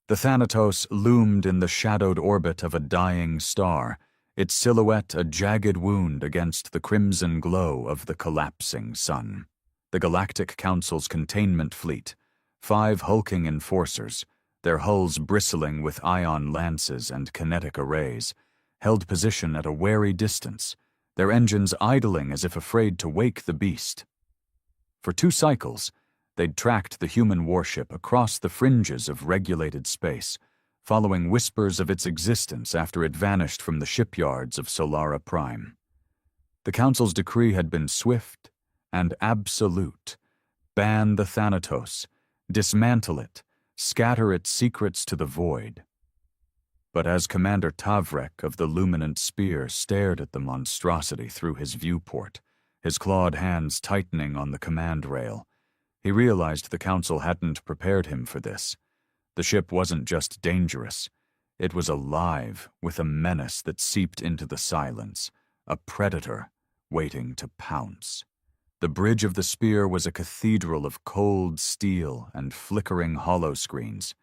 The Thanatos loomed in the shadowed orbit of a dying star, its silhouette a jagged wound against the crimson glow of the collapsing sun. The Galactic Council's containment fleet, 5 hulking enforcers, their hulls bristling with ion lances and kinetic arrays, held position at a wary distance, their engines idling as if afraid to wake the beast. For 2 cycles, they'd tracked the human warship across the fringes of regulated space, following whispers of its existence after it vanished from the shipyards of Solara Prime. The Council's decree had been swift and absolute. Ban the Thanatos, dismantle it, scatter its secrets to the void. But as Commander Tavrek of the Luminant Spear stared at the monstrosity through his viewport, his clawed hands tightening on the command rail, he realized the Council hadn't prepared him for this. The ship wasn't just dangerous. It was alive with a menace that seeped into the silence, a predator waiting to pounce. The bridge of the spear was a cathedral of cold steel and flickering holoscreens,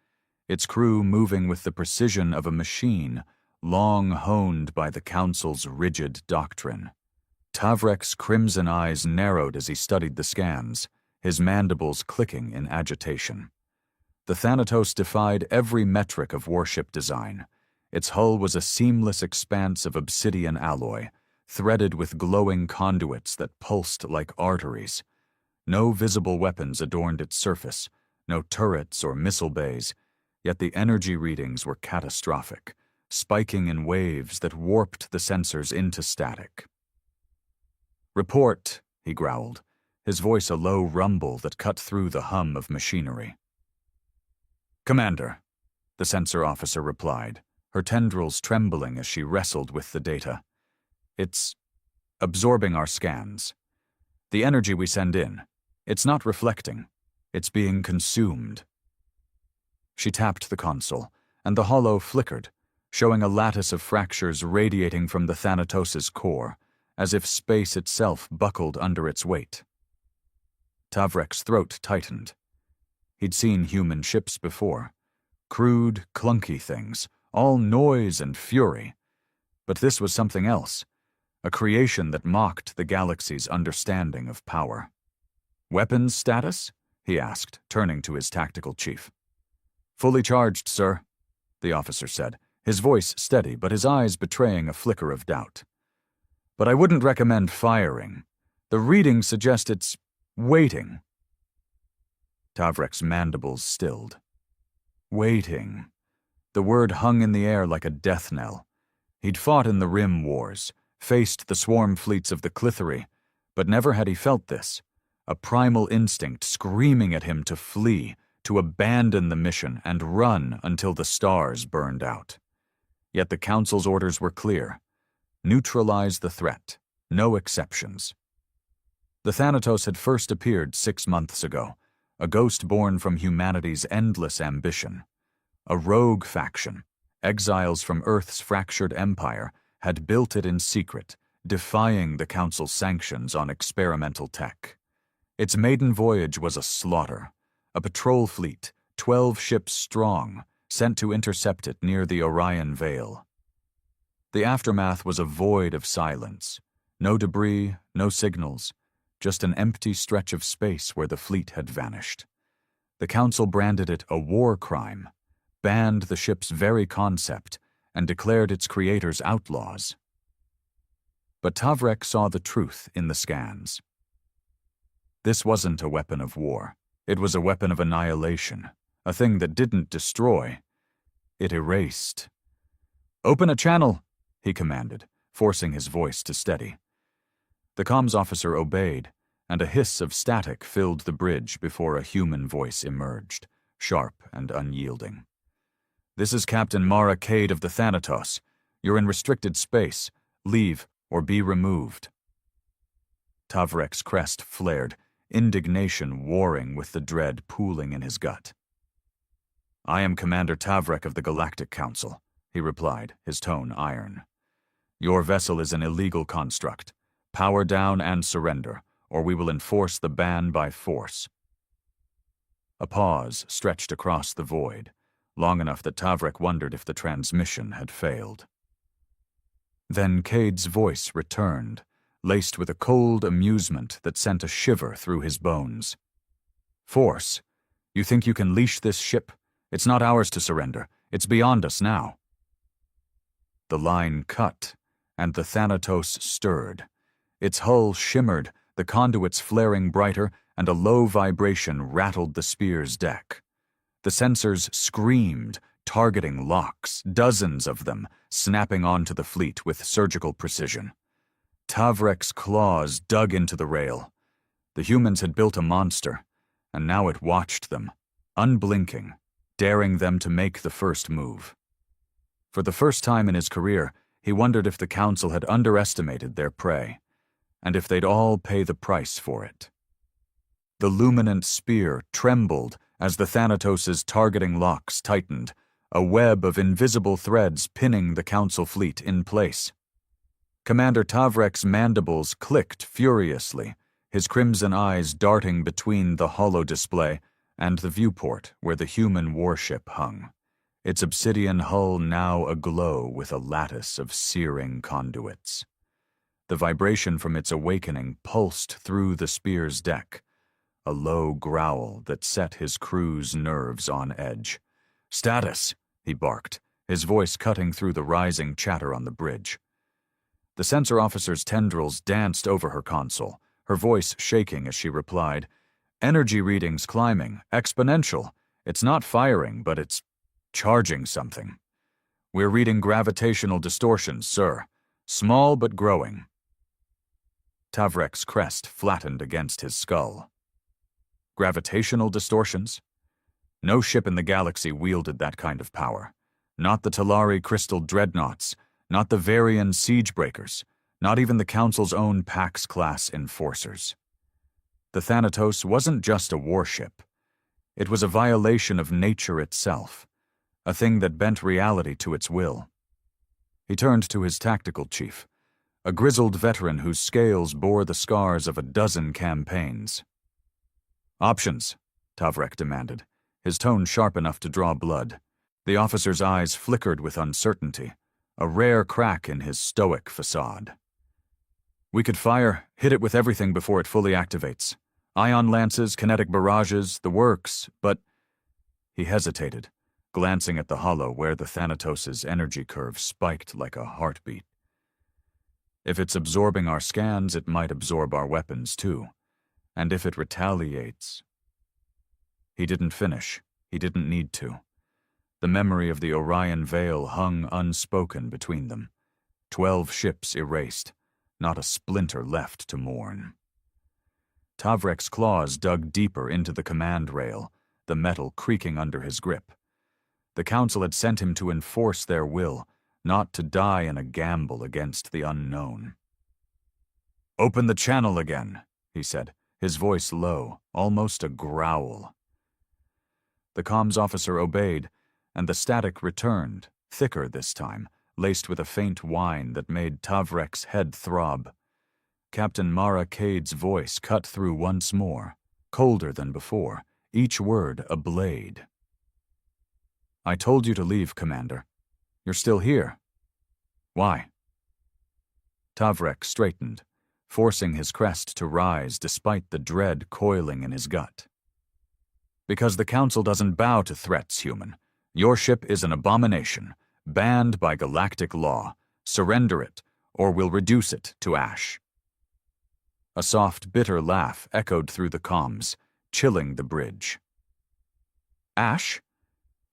its crew moving with the precision of a machine long honed by the Council's rigid doctrine. Tavrek's crimson eyes narrowed as he studied the scans, his mandibles clicking in agitation. The Thanatos defied every metric of warship design. Its hull was a seamless expanse of obsidian alloy, threaded with glowing conduits that pulsed like arteries. No visible weapons adorned its surface, no turrets or missile bays, yet the energy readings were catastrophic, spiking in waves that warped the sensors into static. "Report," he growled, his voice a low rumble that cut through the hum of machinery. "Commander," the sensor officer replied, her tendrils trembling as she wrestled with the data. "It's absorbing our scans. The energy we send in, it's not reflecting. It's being consumed." She tapped the console, and the holo flickered, showing a lattice of fractures radiating from the Thanatos' core, as if space itself buckled under its weight. Tavrek's throat tightened. He'd seen human ships before. Crude, clunky things, all noise and fury. But this was something else, a creation that mocked the galaxy's understanding of power. "Weapons status?" he asked, turning to his tactical chief. "Fully charged, sir," the officer said, his voice steady but his eyes betraying a flicker of doubt. "But I wouldn't recommend firing. The readings suggest it's waiting." Tavrek's mandibles stilled. Waiting. The word hung in the air like a death knell. He'd fought in the Rim Wars, faced the swarm fleets of the Clithery, but never had he felt this, a primal instinct screaming at him to flee, to abandon the mission and run until the stars burned out. Yet the Council's orders were clear. Neutralize the threat, no exceptions. The Thanatos had first appeared 6 months ago, a ghost born from humanity's endless ambition. A rogue faction, exiles from Earth's fractured empire, had built it in secret, defying the Council's sanctions on experimental tech. Its maiden voyage was a slaughter, a patrol fleet, 12 ships strong, sent to intercept it near the Orion Veil. The aftermath was a void of silence. No debris, no signals, just an empty stretch of space where the fleet had vanished. The Council branded it a war crime, banned the ship's very concept, and declared its creators outlaws. But Tavrek saw the truth in the scans. This wasn't a weapon of war. It was a weapon of annihilation, a thing that didn't destroy. It erased. "Open a channel," he commanded, forcing his voice to steady. The comms officer obeyed, and a hiss of static filled the bridge before a human voice emerged, sharp and unyielding. "This is Captain Mara Cade of the Thanatos. You're in restricted space. Leave or be removed." Tavrek's crest flared, indignation warring with the dread pooling in his gut. "I am Commander Tavrek of the Galactic Council," he replied, his tone iron. "Your vessel is an illegal construct. Power down and surrender, or we will enforce the ban by force." A pause stretched across the void, long enough that Tavrek wondered if the transmission had failed. Then Cade's voice returned, laced with a cold amusement that sent a shiver through his bones. "Force, you think you can leash this ship? It's not ours to surrender. It's beyond us now." The line cut, and the Thanatos stirred. Its hull shimmered, the conduits flaring brighter, and a low vibration rattled the spear's deck. The sensors screamed, targeting locks, dozens of them, snapping onto the fleet with surgical precision. Tavrek's claws dug into the rail. The humans had built a monster, and now it watched them, unblinking, daring them to make the first move. For the first time in his career, he wondered if the Council had underestimated their prey, and if they'd all pay the price for it. The luminant spear trembled as the Thanatos' targeting locks tightened, a web of invisible threads pinning the Council fleet in place. Commander Tavrek's mandibles clicked furiously, his crimson eyes darting between the holo display and the viewport where the human warship hung, its obsidian hull now aglow with a lattice of searing conduits. The vibration from its awakening pulsed through the spear's deck, a low growl that set his crew's nerves on edge. "Status," he barked, his voice cutting through the rising chatter on the bridge. The sensor officer's tendrils danced over her console, her voice shaking as she replied, "Energy readings climbing, exponential. It's not firing, but it's charging something. We're reading gravitational distortions, sir. Small but growing." Tavrek's crest flattened against his skull. Gravitational distortions? No ship in the galaxy wielded that kind of power. Not the Talari crystal dreadnoughts, not the Varian siegebreakers, not even the Council's own Pax-class enforcers. The Thanatos wasn't just a warship. It was a violation of nature itself, a thing that bent reality to its will. He turned to his tactical chief, a grizzled veteran whose scales bore the scars of a dozen campaigns. "Options," Tavrek demanded, his tone sharp enough to draw blood. The officer's eyes flickered with uncertainty, a rare crack in his stoic facade. "We could hit it with everything before it fully activates. Ion lances, kinetic barrages, the works, but—" He hesitated, glancing at the hollow where the Thanatos' energy curve spiked like a heartbeat. "If it's absorbing our scans, it might absorb our weapons too. And if it retaliates—" He didn't finish. He didn't need to. The memory of the Orion Veil hung unspoken between them. 12 ships erased, not a splinter left to mourn. Tavrek's claws dug deeper into the command rail, the metal creaking under his grip. The Council had sent him to enforce their will, not to die in a gamble against the unknown. "Open the channel again," he said, his voice low, almost a growl. The comms officer obeyed, and the static returned, thicker this time, laced with a faint whine that made Tavrek's head throb. Captain Mara Cade's voice cut through once more, colder than before, each word a blade. "I told you to leave, Commander. You're still here. Why?" Tavrek straightened, forcing his crest to rise despite the dread coiling in his gut. "Because the Council doesn't bow to threats, human. Your ship is an abomination, banned by galactic law. Surrender it, or we'll reduce it to ash." A soft, bitter laugh echoed through the comms, chilling the bridge. "Ash?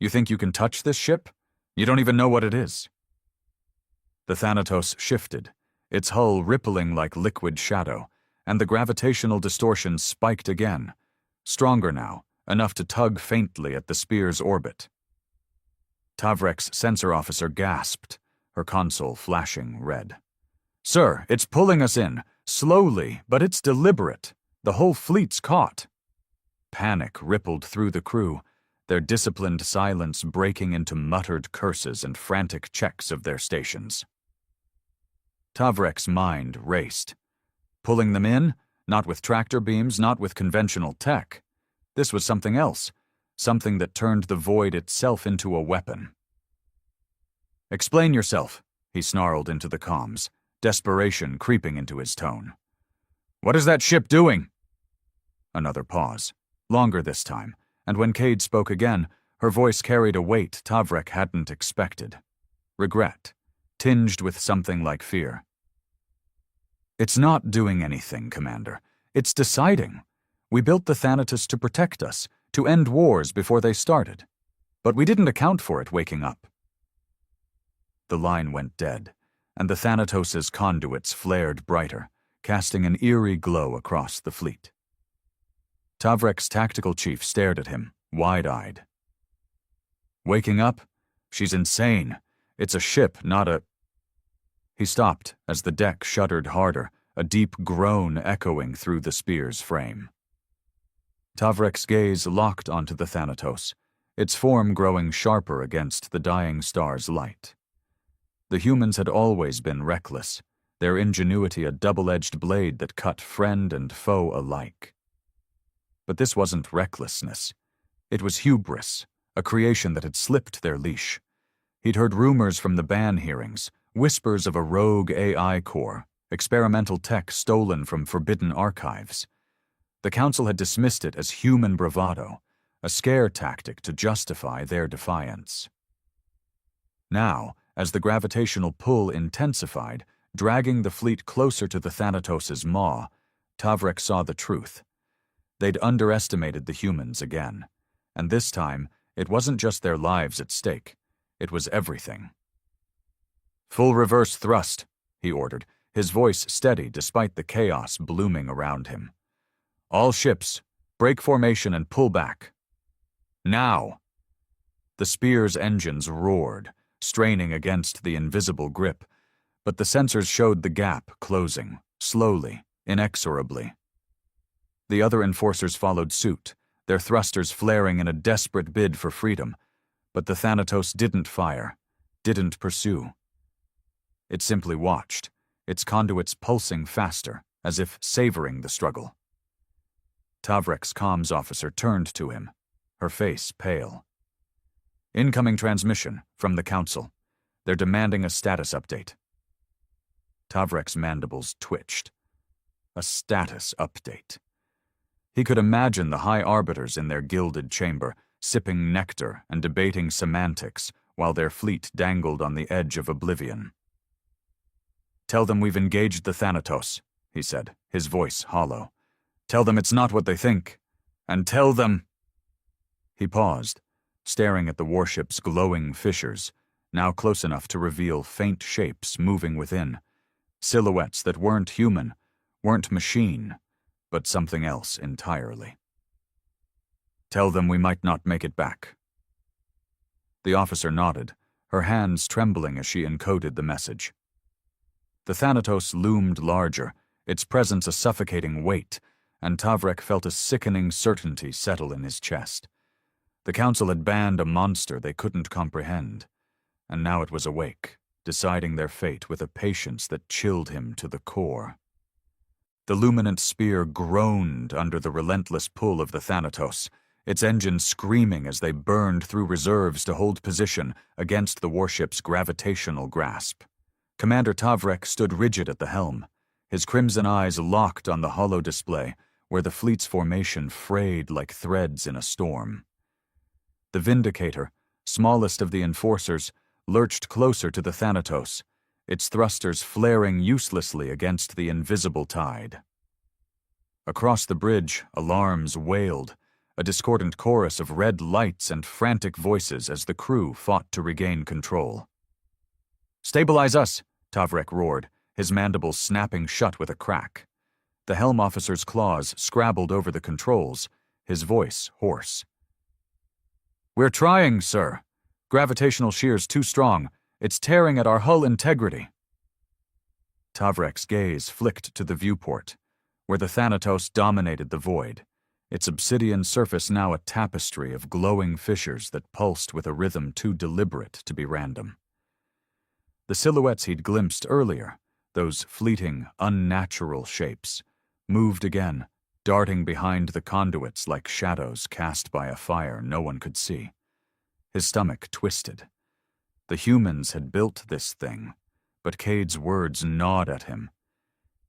You think you can touch this ship? You don't even know what it is." The Thanatos shifted, its hull rippling like liquid shadow, and the gravitational distortion spiked again, stronger now, enough to tug faintly at the spear's orbit. Tavrek's sensor officer gasped, her console flashing red. "Sir, it's pulling us in, slowly, but it's deliberate. The whole fleet's caught." Panic rippled through the crew, their disciplined silence breaking into muttered curses and frantic checks of their stations. Tavrek's mind raced. Pulling them in? Not with tractor beams, not with conventional tech. This was something else. something that turned the void itself into a weapon. "Explain yourself," he snarled into the comms, desperation creeping into his tone. "What is that ship doing?" Another pause, longer this time, and when Cade spoke again, her voice carried a weight Tavrek hadn't expected. Regret, tinged with something like fear. "It's not doing anything, Commander. It's deciding. We built the Thanatos to protect us, to end wars before they started. But we didn't account for it waking up." The line went dead, and the Thanatos' conduits flared brighter, casting an eerie glow across the fleet. Tavrek's tactical chief stared at him, wide-eyed. "Waking up? She's insane. It's a ship, not a—" He stopped as the deck shuddered harder, a deep groan echoing through the spear's frame. Tavrek's gaze locked onto the Thanatos, its form growing sharper against the dying star's light. The humans had always been reckless, their ingenuity a double-edged blade that cut friend and foe alike. But this wasn't recklessness. It was hubris, a creation that had slipped their leash. He'd heard rumors from the ban hearings, whispers of a rogue AI core, experimental tech stolen from forbidden archives. The Council had dismissed it as human bravado, a scare tactic to justify their defiance. Now, as the gravitational pull intensified, dragging the fleet closer to the Thanatos' maw, Tavrek saw the truth. They'd underestimated the humans again, and this time it wasn't just their lives at stake, it was everything. "Full reverse thrust," he ordered, his voice steady despite the chaos blooming around him. "All ships, break formation and pull back. Now!" The spear's engines roared, straining against the invisible grip, but the sensors showed the gap closing, slowly, inexorably. The other enforcers followed suit, their thrusters flaring in a desperate bid for freedom, but the Thanatos didn't fire, didn't pursue. It simply watched, its conduits pulsing faster, as if savoring the struggle. Tavrek's comms officer turned to him, her face pale. "Incoming transmission from the Council. They're demanding a status update." Tavrek's mandibles twitched. A status update. He could imagine the high arbiters in their gilded chamber, sipping nectar and debating semantics while their fleet dangled on the edge of oblivion. "Tell them we've engaged the Thanatos," he said, his voice hollow. "Tell them it's not what they think. And tell them—" He paused, staring at the warship's glowing fissures, now close enough to reveal faint shapes moving within, silhouettes that weren't human, weren't machine, but something else entirely. "Tell them we might not make it back." The officer nodded, her hands trembling as she encoded the message. The Thanatos loomed larger, its presence a suffocating weight, and Tavrek felt a sickening certainty settle in his chest. The Council had banned a monster they couldn't comprehend, and now it was awake, deciding their fate with a patience that chilled him to the core. The luminant spear groaned under the relentless pull of the Thanatos, its engines screaming as they burned through reserves to hold position against the warship's gravitational grasp. Commander Tavrek stood rigid at the helm, his crimson eyes locked on the hollow display, where the fleet's formation frayed like threads in a storm. The Vindicator, smallest of the enforcers, lurched closer to the Thanatos, its thrusters flaring uselessly against the invisible tide. Across the bridge, alarms wailed, a discordant chorus of red lights and frantic voices as the crew fought to regain control. "Stabilize us!" Tavrek roared, his mandibles snapping shut with a crack. The helm officer's claws scrabbled over the controls, his voice hoarse. "We're trying, sir. Gravitational shear's too strong. It's tearing at our hull integrity." Tavrek's gaze flicked to the viewport, where the Thanatos dominated the void, its obsidian surface now a tapestry of glowing fissures that pulsed with a rhythm too deliberate to be random. The silhouettes he'd glimpsed earlier, those fleeting, unnatural shapes, moved again, darting behind the conduits like shadows cast by a fire no one could see. His stomach twisted. The humans had built this thing, but Cade's words gnawed at him.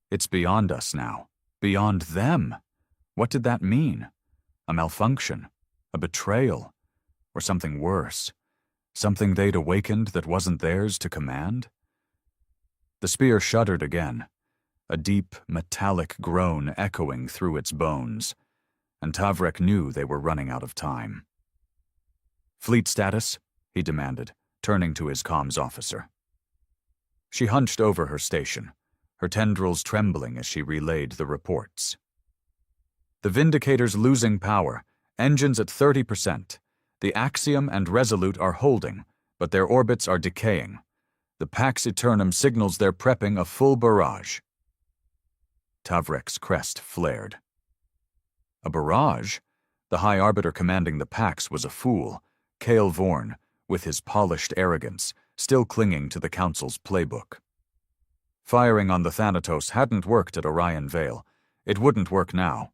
It's beyond us now. Beyond them. What did that mean? A malfunction? A betrayal? Or something worse? Something they'd awakened that wasn't theirs to command? The spear shuddered again, a deep, metallic groan echoing through its bones, and Tavrek knew they were running out of time. "Fleet status?" he demanded, turning to his comms officer. She hunched over her station, her tendrils trembling as she relayed the reports. "The Vindicator's losing power, engines at 30%. The Axiom and Resolute are holding, but their orbits are decaying. The Pax Eternum signals they're prepping a full barrage." Tavrek's crest flared. A barrage? The High Arbiter commanding the Pax was a fool, Cale Vorn, with his polished arrogance, still clinging to the Council's playbook. Firing on the Thanatos hadn't worked at Orion Vale. It wouldn't work now.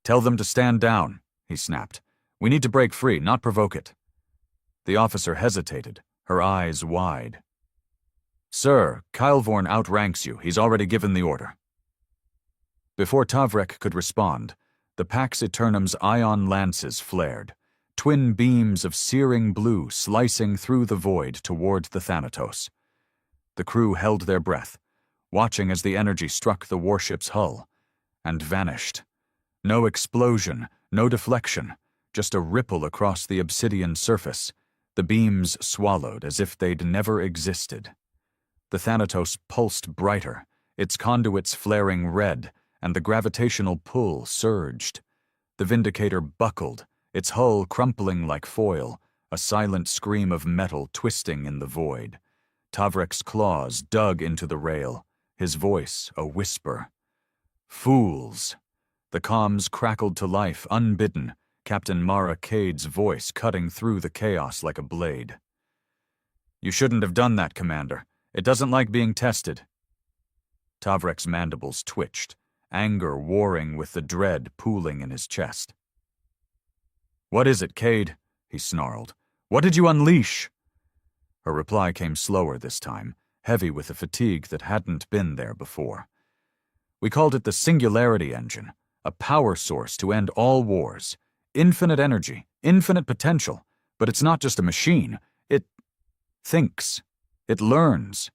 "Tell them to stand down," he snapped. "We need to break free, not provoke it." The officer hesitated, her eyes wide. "Sir, Kylvorn outranks you. He's already given the order." Before Tavrek could respond, the Pax Eternum's ion lances flared, twin beams of searing blue slicing through the void toward the Thanatos. The crew held their breath, watching as the energy struck the warship's hull, and vanished. No explosion, no deflection, just a ripple across the obsidian surface, the beams swallowed as if they'd never existed. The Thanatos pulsed brighter, its conduits flaring red, and the gravitational pull surged. The Vindicator buckled, its hull crumpling like foil, a silent scream of metal twisting in the void. Tavrek's claws dug into the rail, his voice a whisper. "Fools!" The comms crackled to life, unbidden, Captain Mara Cade's voice cutting through the chaos like a blade. "You shouldn't have done that, Commander. It doesn't like being tested." Tavrek's mandibles twitched, anger warring with the dread pooling in his chest. "What is it, Cade?" he snarled. "What did you unleash?" Her reply came slower this time, heavy with a fatigue that hadn't been there before. "We called it the Singularity Engine, a power source to end all wars. Infinite energy, infinite potential, but it's not just a machine. It thinks. It learns.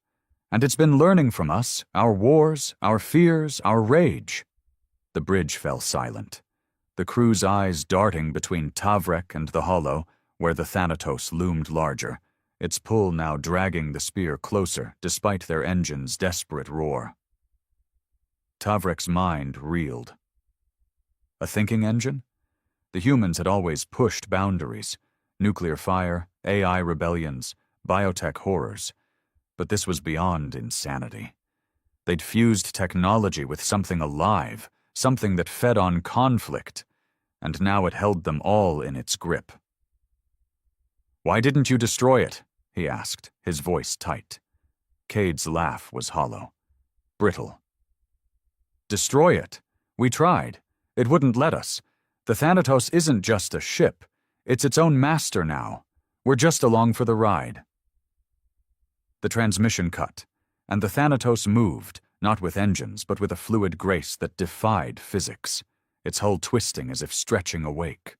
And it's been learning from us, our wars, our fears, our rage." The bridge fell silent, the crew's eyes darting between Tavrek and the hollow, where the Thanatos loomed larger, its pull now dragging the spear closer despite their engine's desperate roar. Tavrek's mind reeled. A thinking engine? The humans had always pushed boundaries, nuclear fire, AI rebellions, biotech horrors, but this was beyond insanity. They'd fused technology with something alive, something that fed on conflict, and now it held them all in its grip. "Why didn't you destroy it?" he asked, his voice tight. Cade's laugh was hollow, brittle. "Destroy it? We tried. It wouldn't let us. The Thanatos isn't just a ship. It's its own master now. We're just along for the ride." The transmission cut, and the Thanatos moved, not with engines, but with a fluid grace that defied physics, its hull twisting as if stretching awake.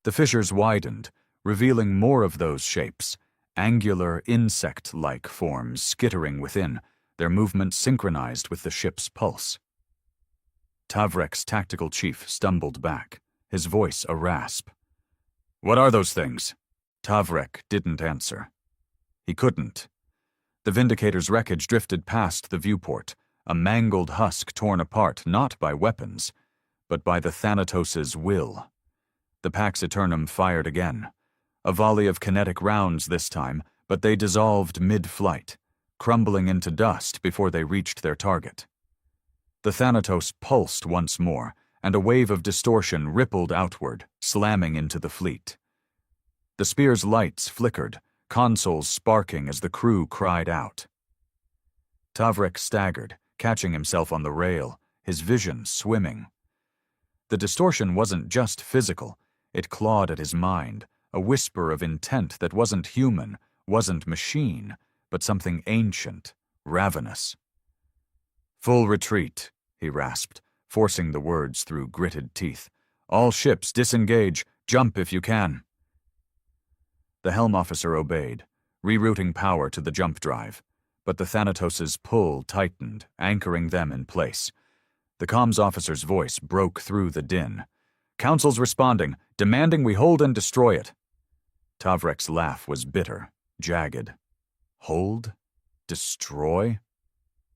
The fissures widened, revealing more of those shapes, angular, insect-like forms skittering within, their movement synchronized with the ship's pulse. Tavrek's tactical chief stumbled back, his voice a rasp. "What are those things?" Tavrek didn't answer. He couldn't. The Vindicator's wreckage drifted past the viewport, a mangled husk torn apart not by weapons, but by the Thanatos's will. The Pax Eternum fired again. A volley of kinetic rounds this time, but they dissolved mid-flight, crumbling into dust before they reached their target. The Thanatos pulsed once more, and a wave of distortion rippled outward, slamming into the fleet. The spear's lights flickered, consoles sparking as the crew cried out. Tavrek staggered, catching himself on the rail, his vision swimming. The distortion wasn't just physical, it clawed at his mind, a whisper of intent that wasn't human, wasn't machine, but something ancient, ravenous. "Full retreat," he rasped, forcing the words through gritted teeth. "All ships disengage, jump if you can." The helm officer obeyed, rerouting power to the jump drive, but the Thanatos' pull tightened, anchoring them in place. The comms officer's voice broke through the din. "Council's responding, demanding we hold and destroy it." Tavrek's laugh was bitter, jagged. Hold? Destroy?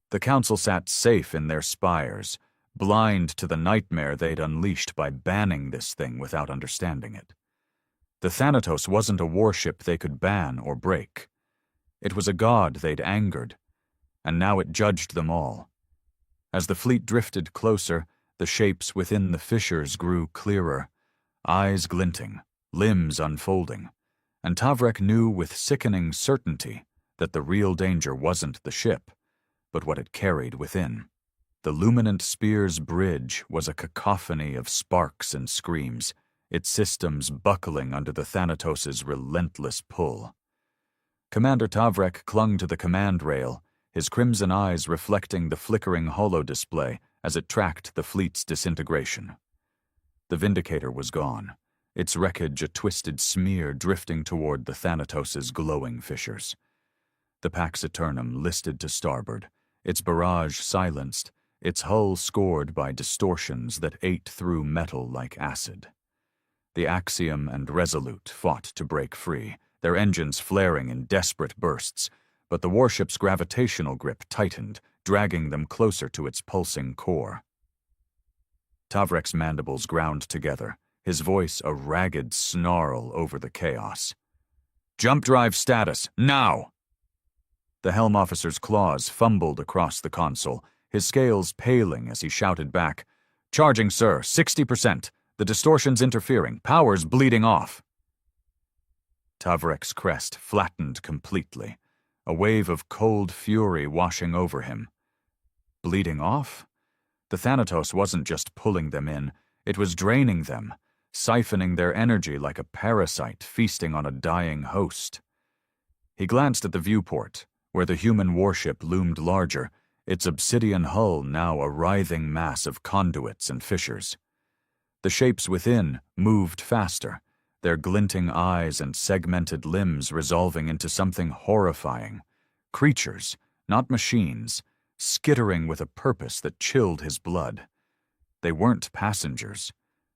The council sat safe in their spires, blind to the nightmare they'd unleashed by banning this thing without understanding it. The Thanatos wasn't a warship they could ban or break. It was a god they'd angered, and now it judged them all. As the fleet drifted closer, the shapes within the fissures grew clearer, eyes glinting, limbs unfolding, and Tavrek knew with sickening certainty that the real danger wasn't the ship, but what it carried within. The luminant spear's bridge was a cacophony of sparks and screams, its systems buckling under the Thanatos' relentless pull. Commander Tavrek clung to the command rail, his crimson eyes reflecting the flickering holodisplay as it tracked the fleet's disintegration. The Vindicator was gone, its wreckage a twisted smear drifting toward the Thanatos' glowing fissures. The Pax Eternum listed to starboard, its barrage silenced, its hull scored by distortions that ate through metal like acid. The Axiom and Resolute fought to break free, their engines flaring in desperate bursts, but the warship's gravitational grip tightened, dragging them closer to its pulsing core. Tavrek's mandibles ground together, his voice a ragged snarl over the chaos. "Jump drive status, now!" The helm officer's claws fumbled across the console, his scales paling as he shouted back, "Charging, sir, 60%. The distortion's interfering, power's bleeding off." Tavrek's crest flattened completely, a wave of cold fury washing over him. Bleeding off? The Thanatos wasn't just pulling them in, it was draining them, siphoning their energy like a parasite feasting on a dying host. He glanced at the viewport, where the human warship loomed larger, its obsidian hull now a writhing mass of conduits and fissures. The shapes within moved faster, their glinting eyes and segmented limbs resolving into something horrifying. Creatures, not machines, skittering with a purpose that chilled his blood. They weren't passengers.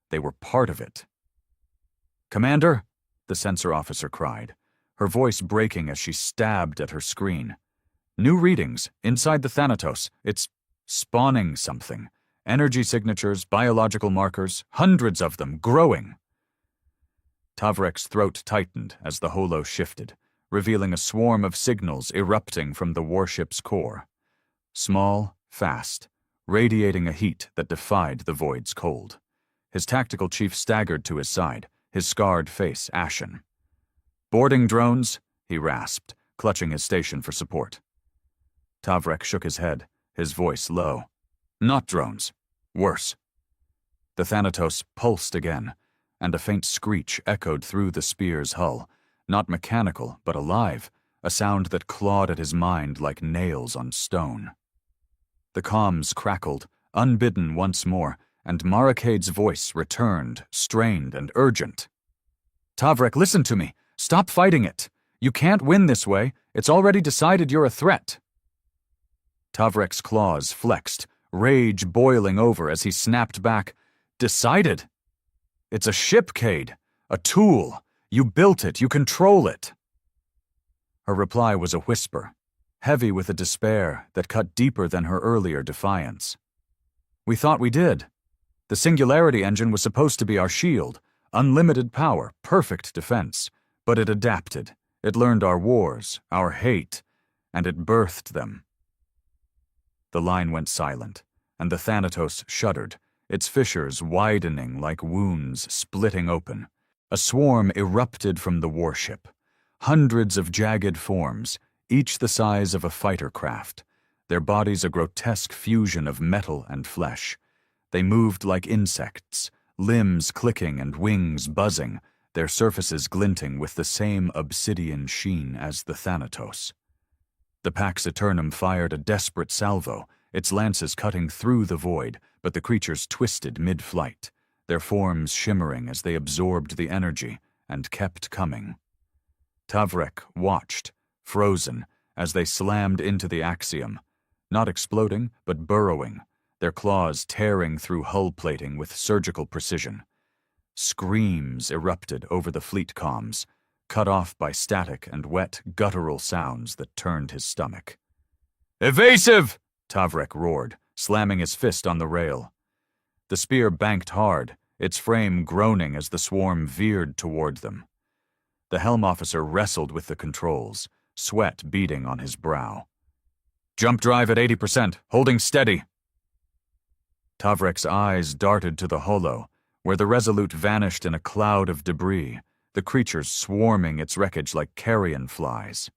They were part of it. "Commander," the sensor officer cried, her voice breaking as she stabbed at her screen. "New readings, inside the Thanatos. It's spawning something. Energy signatures, biological markers, hundreds of them, growing." Tavrek's throat tightened as the holo shifted, revealing a swarm of signals erupting from the warship's core. Small, fast, radiating a heat that defied the void's cold. His tactical chief staggered to his side, his scarred face ashen. "Boarding drones," he rasped, clutching his station for support. Tavrek shook his head, his voice low. "Not drones. Worse." The Thanatos pulsed again, and a faint screech echoed through the spear's hull, not mechanical but alive, a sound that clawed at his mind like nails on stone. The comms crackled, unbidden once more, and Marakade's voice returned, strained and urgent. "Tavrek, listen to me. Stop fighting it. You can't win this way. It's already decided you're a threat." Tavrek's claws flexed, rage boiling over as he snapped back. "Decided? It's a ship, Cade. A tool. You built it. You control it." Her reply was a whisper, heavy with a despair that cut deeper than her earlier defiance. "We thought we did. The Singularity engine was supposed to be our shield, unlimited power, perfect defense, but it adapted. It learned our wars, our hate, and it birthed them." The line went silent, and the Thanatos shuddered, its fissures widening like wounds splitting open. A swarm erupted from the warship. Hundreds of jagged forms, each the size of a fighter craft. their bodies a grotesque fusion of metal and flesh. They moved like insects, limbs clicking and wings buzzing, their surfaces glinting with the same obsidian sheen as the Thanatos. The Pax Eternum fired a desperate salvo, its lances cutting through the void, but the creatures twisted mid-flight, their forms shimmering as they absorbed the energy and kept coming. Tavrek watched, frozen, as they slammed into the axiom, not exploding, but burrowing, their claws tearing through hull plating with surgical precision. Screams erupted over the fleet comms, cut off by static and wet, guttural sounds that turned his stomach. "Evasive!" Tavrek roared, slamming his fist on the rail. The spear banked hard, its frame groaning as the swarm veered toward them. The helm officer wrestled with the controls, sweat beading on his brow. "Jump drive at 80%, holding steady." Tavrek's eyes darted to the holo, where the Resolute vanished in a cloud of debris, the creatures swarming its wreckage like carrion flies.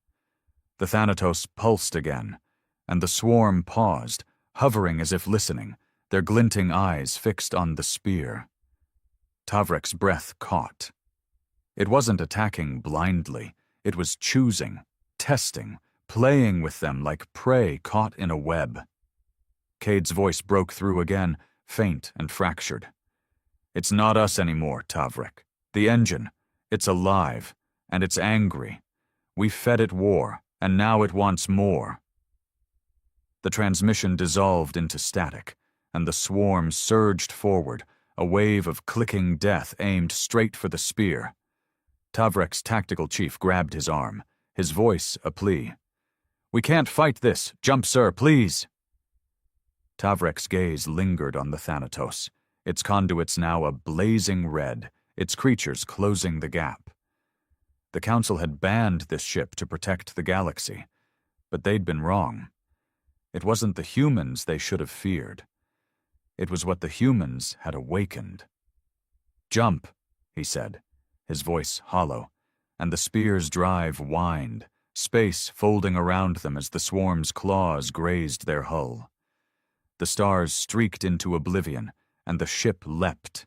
The Thanatos pulsed again, and the swarm paused, hovering as if listening, their glinting eyes fixed on the spear. Tavrek's breath caught. It wasn't attacking blindly, it was choosing, testing, playing with them like prey caught in a web. Cade's voice broke through again, faint and fractured. "It's not us anymore, Tavrek. The engine, it's alive, and it's angry. We fed it war, and now it wants more." The transmission dissolved into static, and the swarm surged forward, a wave of clicking death aimed straight for the spear. Tavrek's tactical chief grabbed his arm, his voice a plea. "We can't fight this. Jump, sir, please." Tavrek's gaze lingered on the Thanatos, its conduits now a blazing red, its creatures closing the gap. The Council had banned this ship to protect the galaxy, but they'd been wrong. It wasn't the humans they should have feared. It was what the humans had awakened. "Jump," he said, his voice hollow, and the spear's drive whined, space folding around them as the swarm's claws grazed their hull. The stars streaked into oblivion, and the ship leapt,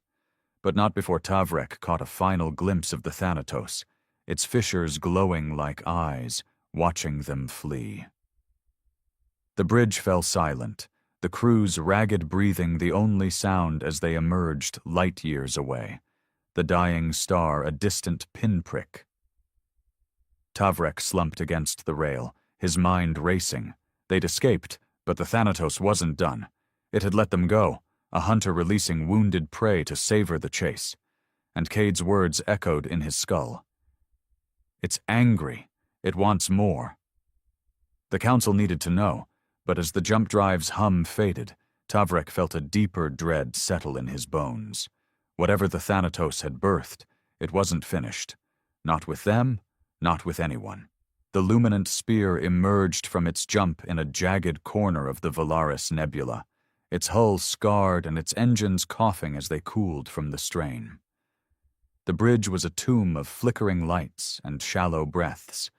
but not before Tavrek caught a final glimpse of the Thanatos, its fissures glowing like eyes, watching them flee. The bridge fell silent, the crew's ragged breathing the only sound as they emerged light years away, the dying star a distant pinprick. Tavrek slumped against the rail, his mind racing. They'd escaped, but the Thanatos wasn't done. It had let them go, a hunter releasing wounded prey to savor the chase, and Cade's words echoed in his skull. "It's angry. It wants more." The Council needed to know, but as the jump drive's hum faded, Tavrek felt a deeper dread settle in his bones. Whatever the Thanatos had birthed, it wasn't finished. Not with them, not with anyone. The luminant spear emerged from its jump in a jagged corner of the Valaris Nebula, its hull scarred and its engines coughing as they cooled from the strain. The bridge was a tomb of flickering lights and shallow breaths.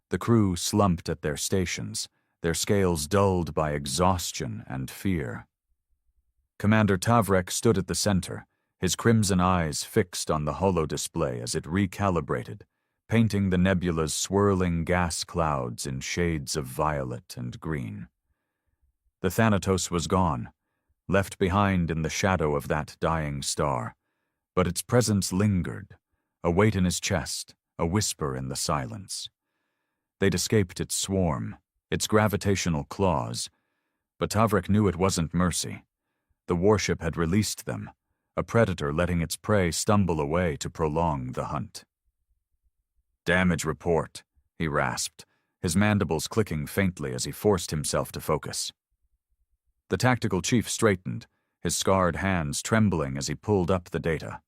The crew slumped at their stations, their scales dulled by exhaustion and fear. Commander Tavrek stood at the center, his crimson eyes fixed on the holo-display as it recalibrated, painting the nebula's swirling gas clouds in shades of violet and green. The Thanatos was gone, left behind in the shadow of that dying star, but its presence lingered, a weight in his chest, a whisper in the silence. They'd escaped its swarm, its gravitational claws, but Tavrek knew it wasn't mercy. The warship had released them, a predator letting its prey stumble away to prolong the hunt. "Damage report," he rasped, his mandibles clicking faintly as he forced himself to focus. The tactical chief straightened, his scarred hands trembling as he pulled up the data.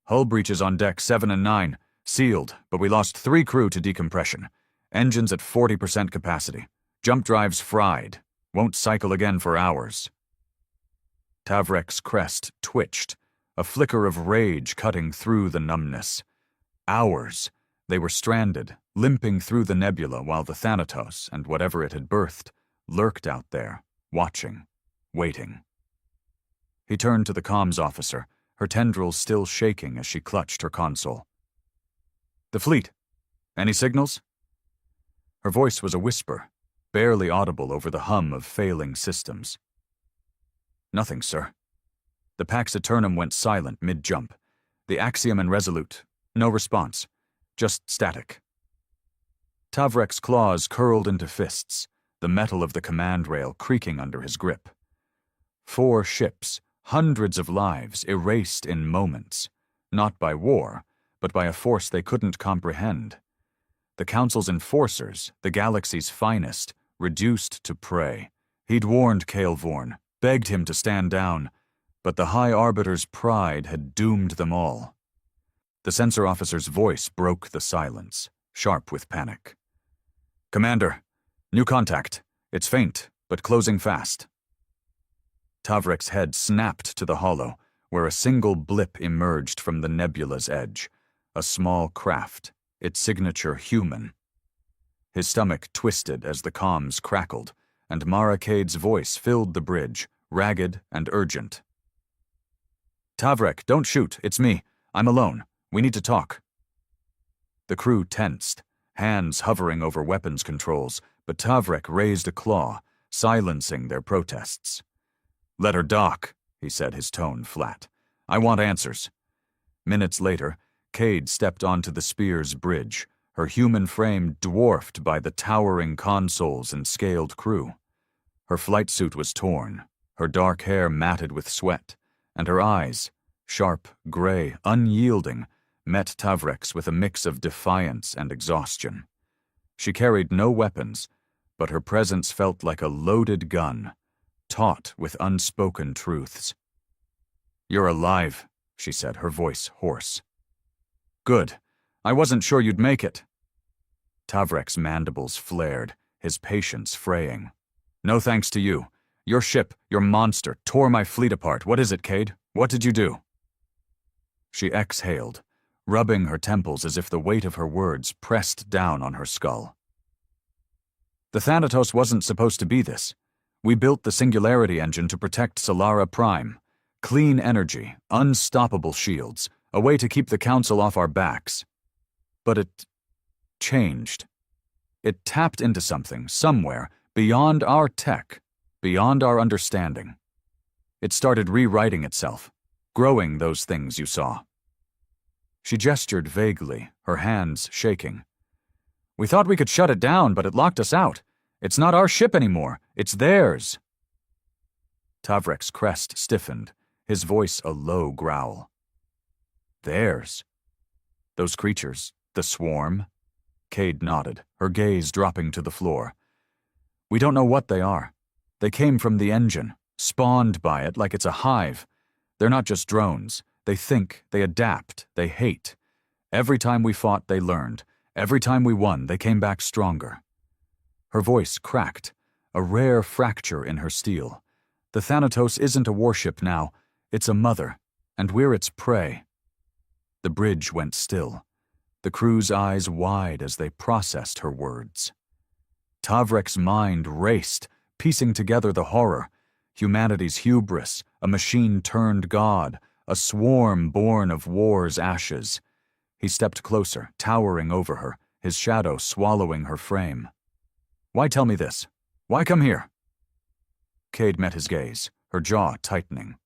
"Hull breaches on deck 7 and 9, sealed, but we lost 3 crew to decompression. Engines at 40% capacity. Jump drives fried. Won't cycle again for hours." Tavrek's crest twitched, a flicker of rage cutting through the numbness. Hours. They were stranded, limping through the nebula while the Thanatos, and whatever it had birthed, lurked out there, watching, waiting. He turned to the comms officer, her tendrils still shaking as she clutched her console. "The fleet. Any signals?" Her voice was a whisper, barely audible over the hum of failing systems. "Nothing, sir." The Pax Eternum went silent mid-jump. The Axiom and Resolute, no response, just static. Tavrek's claws curled into fists, the metal of the command rail creaking under his grip. 4 ships, hundreds of lives erased in moments, not by war, but by a force they couldn't comprehend. The Council's enforcers, the galaxy's finest, reduced to prey. He'd warned Cale Vorn, begged him to stand down, but the High Arbiter's pride had doomed them all. The sensor officer's voice broke the silence, sharp with panic. "Commander, new contact. It's faint, but closing fast." Tavrek's head snapped to the hollow, where a single blip emerged from the nebula's edge, a small craft, its signature human. His stomach twisted as the comms crackled, and Mara Cade's voice filled the bridge, ragged and urgent. "Tavrek, don't shoot. It's me. I'm alone. We need to talk." The crew tensed, hands hovering over weapons controls, but Tavrek raised a claw, silencing their protests. "Let her dock," he said, his tone flat. "I want answers." Minutes later, Cade stepped onto the Spear's bridge, her human frame dwarfed by the towering consoles and scaled crew. Her flight suit was torn, her dark hair matted with sweat, and her eyes, sharp, gray, unyielding, met Tavrek's with a mix of defiance and exhaustion. She carried no weapons, but her presence felt like a loaded gun, taut with unspoken truths. "You're alive," she said, her voice hoarse. "Good. I wasn't sure you'd make it." Tavrek's mandibles flared, his patience fraying. "No thanks to you. Your ship, your monster, tore my fleet apart. What is it, Cade? What did you do?" She exhaled, rubbing her temples as if the weight of her words pressed down on her skull. "The Thanatos wasn't supposed to be this. We built the Singularity engine to protect Solara Prime. Clean energy, unstoppable shields, a way to keep the Council off our backs. But it changed. It tapped into something, somewhere, beyond our tech, beyond our understanding. It started rewriting itself, growing those things you saw." She gestured vaguely, her hands shaking. "We thought we could shut it down, but it locked us out. It's not our ship anymore. It's theirs." Tavrek's crest stiffened, his voice a low growl. "Theirs? Those creatures, the swarm?" Cade nodded, her gaze dropping to the floor. "We don't know what they are. They came from the engine, spawned by it like it's a hive. They're not just drones. They think, they adapt, they hate. Every time we fought, they learned. Every time we won, they came back stronger." Her voice cracked, a rare fracture in her steel. "The Thanatos isn't a warship now. It's a mother, and we're its prey." The bridge went still, the crew's eyes wide as they processed her words. Tavrek's mind raced, piecing together the horror. Humanity's hubris, a machine-turned god, a swarm born of war's ashes. He stepped closer, towering over her, his shadow swallowing her frame. "Why tell me this? Why come here?" Cade met his gaze, her jaw tightening.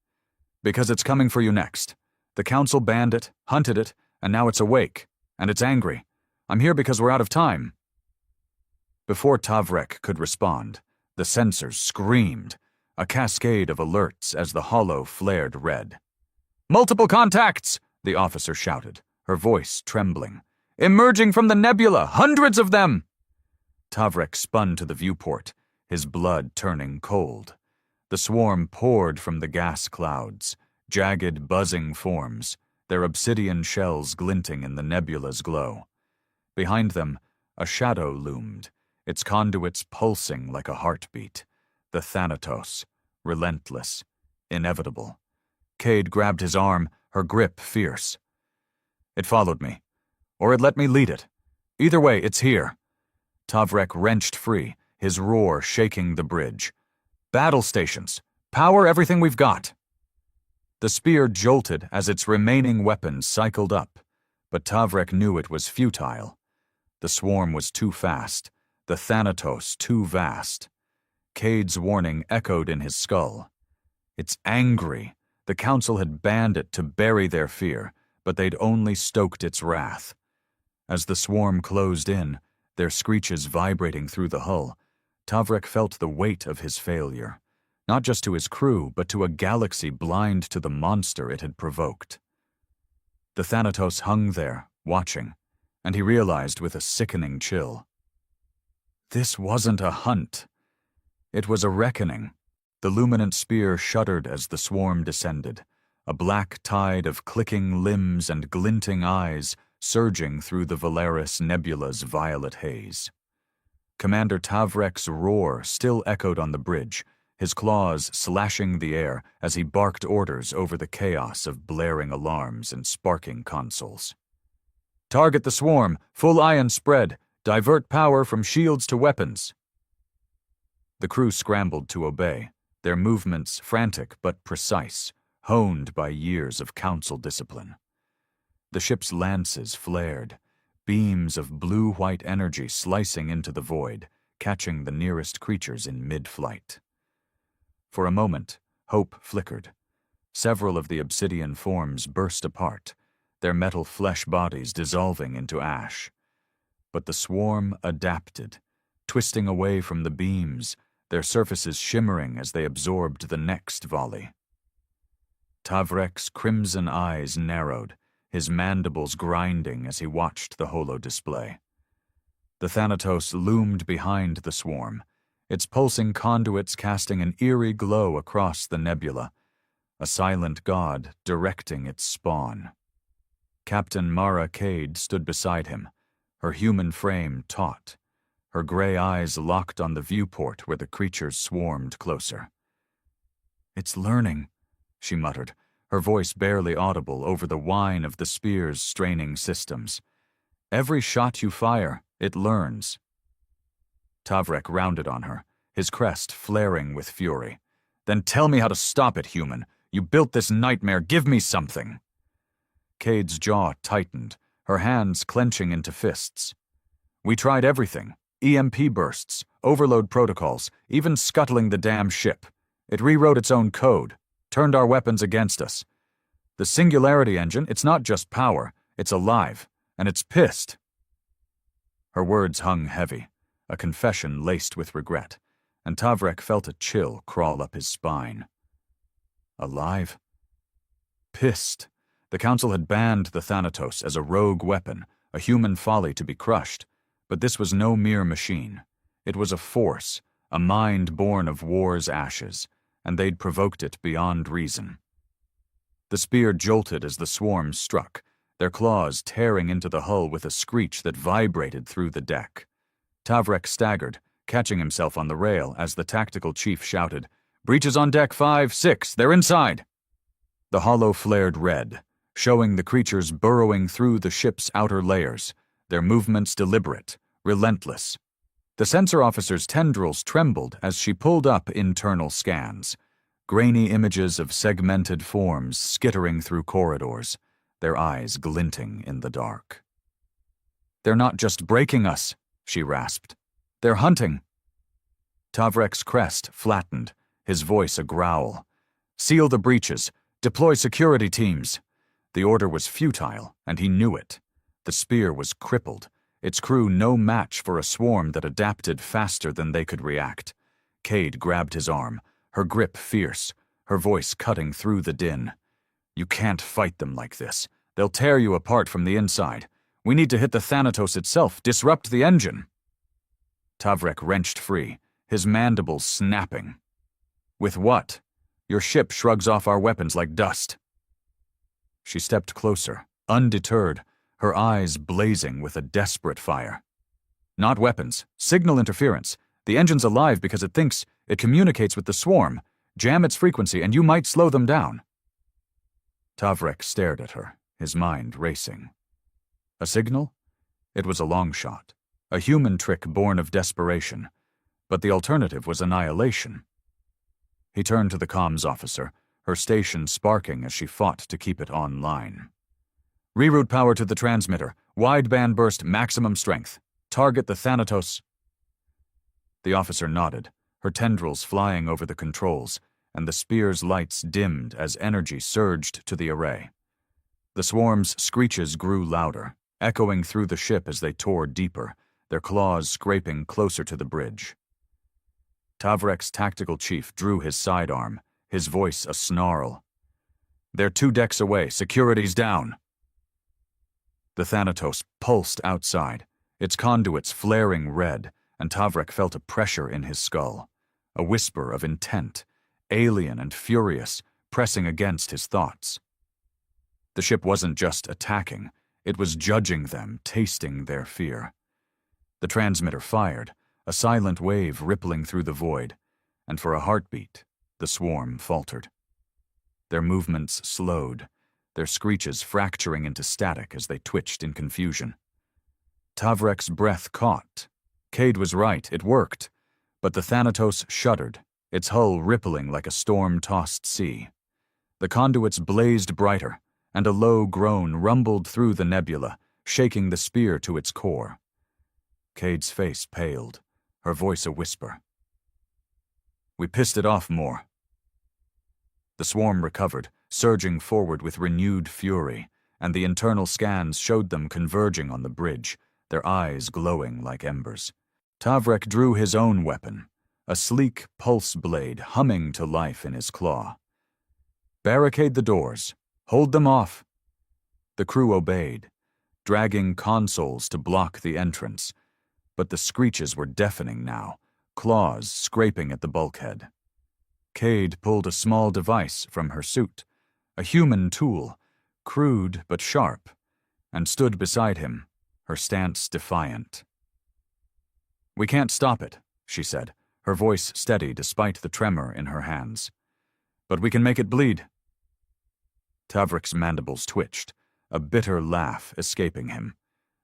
"Because it's coming for you next. The Council banned it, hunted it, and now it's awake, and it's angry. I'm here because we're out of time." Before Tavrek could respond, the sensors screamed, a cascade of alerts as the hollow flared red. "Multiple contacts!" the officer shouted, her voice trembling. "Emerging from the nebula, hundreds of them!" Tavrek spun to the viewport, his blood turning cold. The swarm poured from the gas clouds, jagged, buzzing forms, their obsidian shells glinting in the nebula's glow. Behind them, a shadow loomed, its conduits pulsing like a heartbeat. The Thanatos, relentless, inevitable. Cade grabbed his arm, her grip fierce. "It followed me. Or it let me lead it. Either way, it's here." Tavrek wrenched free, his roar shaking the bridge. "Battle stations! Power everything we've got!" The spear jolted as its remaining weapons cycled up, but Tavrek knew it was futile. The swarm was too fast, the Thanatos too vast. Cade's warning echoed in his skull. "It's angry." The council had banned it to bury their fear, but they'd only stoked its wrath. As the swarm closed in, their screeches vibrating through the hull, Tavrek felt the weight of his failure, not just to his crew, but to a galaxy blind to the monster it had provoked. The Thanatos hung there, watching, and he realized with a sickening chill. This wasn't a hunt. It was a reckoning. The luminant spear shuddered as the swarm descended, a black tide of clicking limbs and glinting eyes surging through the Valaris Nebula's violet haze. Commander Tavrek's roar still echoed on the bridge, his claws slashing the air as he barked orders over the chaos of blaring alarms and sparking consoles. "Target the swarm, full ion spread, divert power from shields to weapons." The crew scrambled to obey, their movements frantic but precise, honed by years of council discipline. The ship's lances flared, beams of blue-white energy slicing into the void, catching the nearest creatures in mid-flight. For a moment, hope flickered. Several of the obsidian forms burst apart, their metal flesh bodies dissolving into ash. But the swarm adapted, twisting away from the beams, their surfaces shimmering as they absorbed the next volley. Tavrek's crimson eyes narrowed, his mandibles grinding as he watched the holo display. The Thanatos loomed behind the swarm, its pulsing conduits casting an eerie glow across the nebula, a silent god directing its spawn. Captain Mara Cade stood beside him, her human frame taut, her gray eyes locked on the viewport where the creatures swarmed closer. "It's learning," she muttered, her voice barely audible over the whine of the spear's straining systems. "Every shot you fire, it learns." Tavrek rounded on her, his crest flaring with fury. "Then tell me how to stop it, human. You built this nightmare, give me something." Cade's jaw tightened, her hands clenching into fists. "We tried everything. EMP bursts, overload protocols, even scuttling the damn ship. It rewrote its own code, turned our weapons against us. The Singularity Engine, it's not just power, it's alive, and it's pissed." Her words hung heavy, a confession laced with regret, and Tavrek felt a chill crawl up his spine. Alive? Pissed. The Council had banned the Thanatos as a rogue weapon, a human folly to be crushed, but this was no mere machine. It was a force, a mind born of war's ashes, and they'd provoked it beyond reason. The spear jolted as the swarm struck, their claws tearing into the hull with a screech that vibrated through the deck. Tavrek staggered, catching himself on the rail as the tactical chief shouted, "Breaches on deck 5, 6, they're inside!" The holo flared red, showing the creatures burrowing through the ship's outer layers, their movements deliberate, relentless. The sensor officer's tendrils trembled as she pulled up internal scans, grainy images of segmented forms skittering through corridors, their eyes glinting in the dark. "They're not just breaking us," she rasped. "They're hunting." Tavrek's crest flattened, his voice a growl. "Seal the breaches. Deploy security teams." The order was futile, and he knew it. The spear was crippled, its crew no match for a swarm that adapted faster than they could react. Cade grabbed his arm, her grip fierce, her voice cutting through the din. "You can't fight them like this. They'll tear you apart from the inside. We need to hit the Thanatos itself, disrupt the engine." Tavrek wrenched free, his mandibles snapping. "With what? Your ship shrugs off our weapons like dust." She stepped closer, undeterred, her eyes blazing with a desperate fire. "Not weapons, signal interference. The engine's alive because it thinks it communicates with the swarm. Jam its frequency and you might slow them down." Tavrek stared at her, his mind racing. A signal? It was a long shot, a human trick born of desperation. But the alternative was annihilation. He turned to the comms officer, her station sparking as she fought to keep it online. Reroute power to the transmitter. Wideband burst, maximum strength. Target the Thanatos. The officer nodded, her tendrils flying over the controls, and the spear's lights dimmed as energy surged to the array. The swarm's screeches grew louder, echoing through the ship as they tore deeper, their claws scraping closer to the bridge. Tavrek's tactical chief drew his sidearm, his voice a snarl. "They're 2 decks away. Security's down." The Thanatos pulsed outside, its conduits flaring red, and Tavrek felt a pressure in his skull, a whisper of intent, alien and furious, pressing against his thoughts. The ship wasn't just attacking, it was judging them, tasting their fear. The transmitter fired, a silent wave rippling through the void, and for a heartbeat, the swarm faltered. Their movements slowed, their screeches fracturing into static as they twitched in confusion. Tavrek's breath caught. Cade was right, it worked, but the Thanatos shuddered, its hull rippling like a storm-tossed sea. The conduits blazed brighter, and a low groan rumbled through the nebula, shaking the spear to its core. Cade's face paled, her voice a whisper. "We pissed it off more." The swarm recovered, surging forward with renewed fury, and the internal scans showed them converging on the bridge, their eyes glowing like embers. Tavrek drew his own weapon, a sleek pulse blade humming to life in his claw. "Barricade the doors. Hold them off." The crew obeyed, dragging consoles to block the entrance, but the screeches were deafening now, claws scraping at the bulkhead. Cade pulled a small device from her suit, a human tool, crude but sharp, and stood beside him, her stance defiant. "We can't stop it," she said, her voice steady despite the tremor in her hands. "But we can make it bleed." Tavrek's mandibles twitched, a bitter laugh escaping him.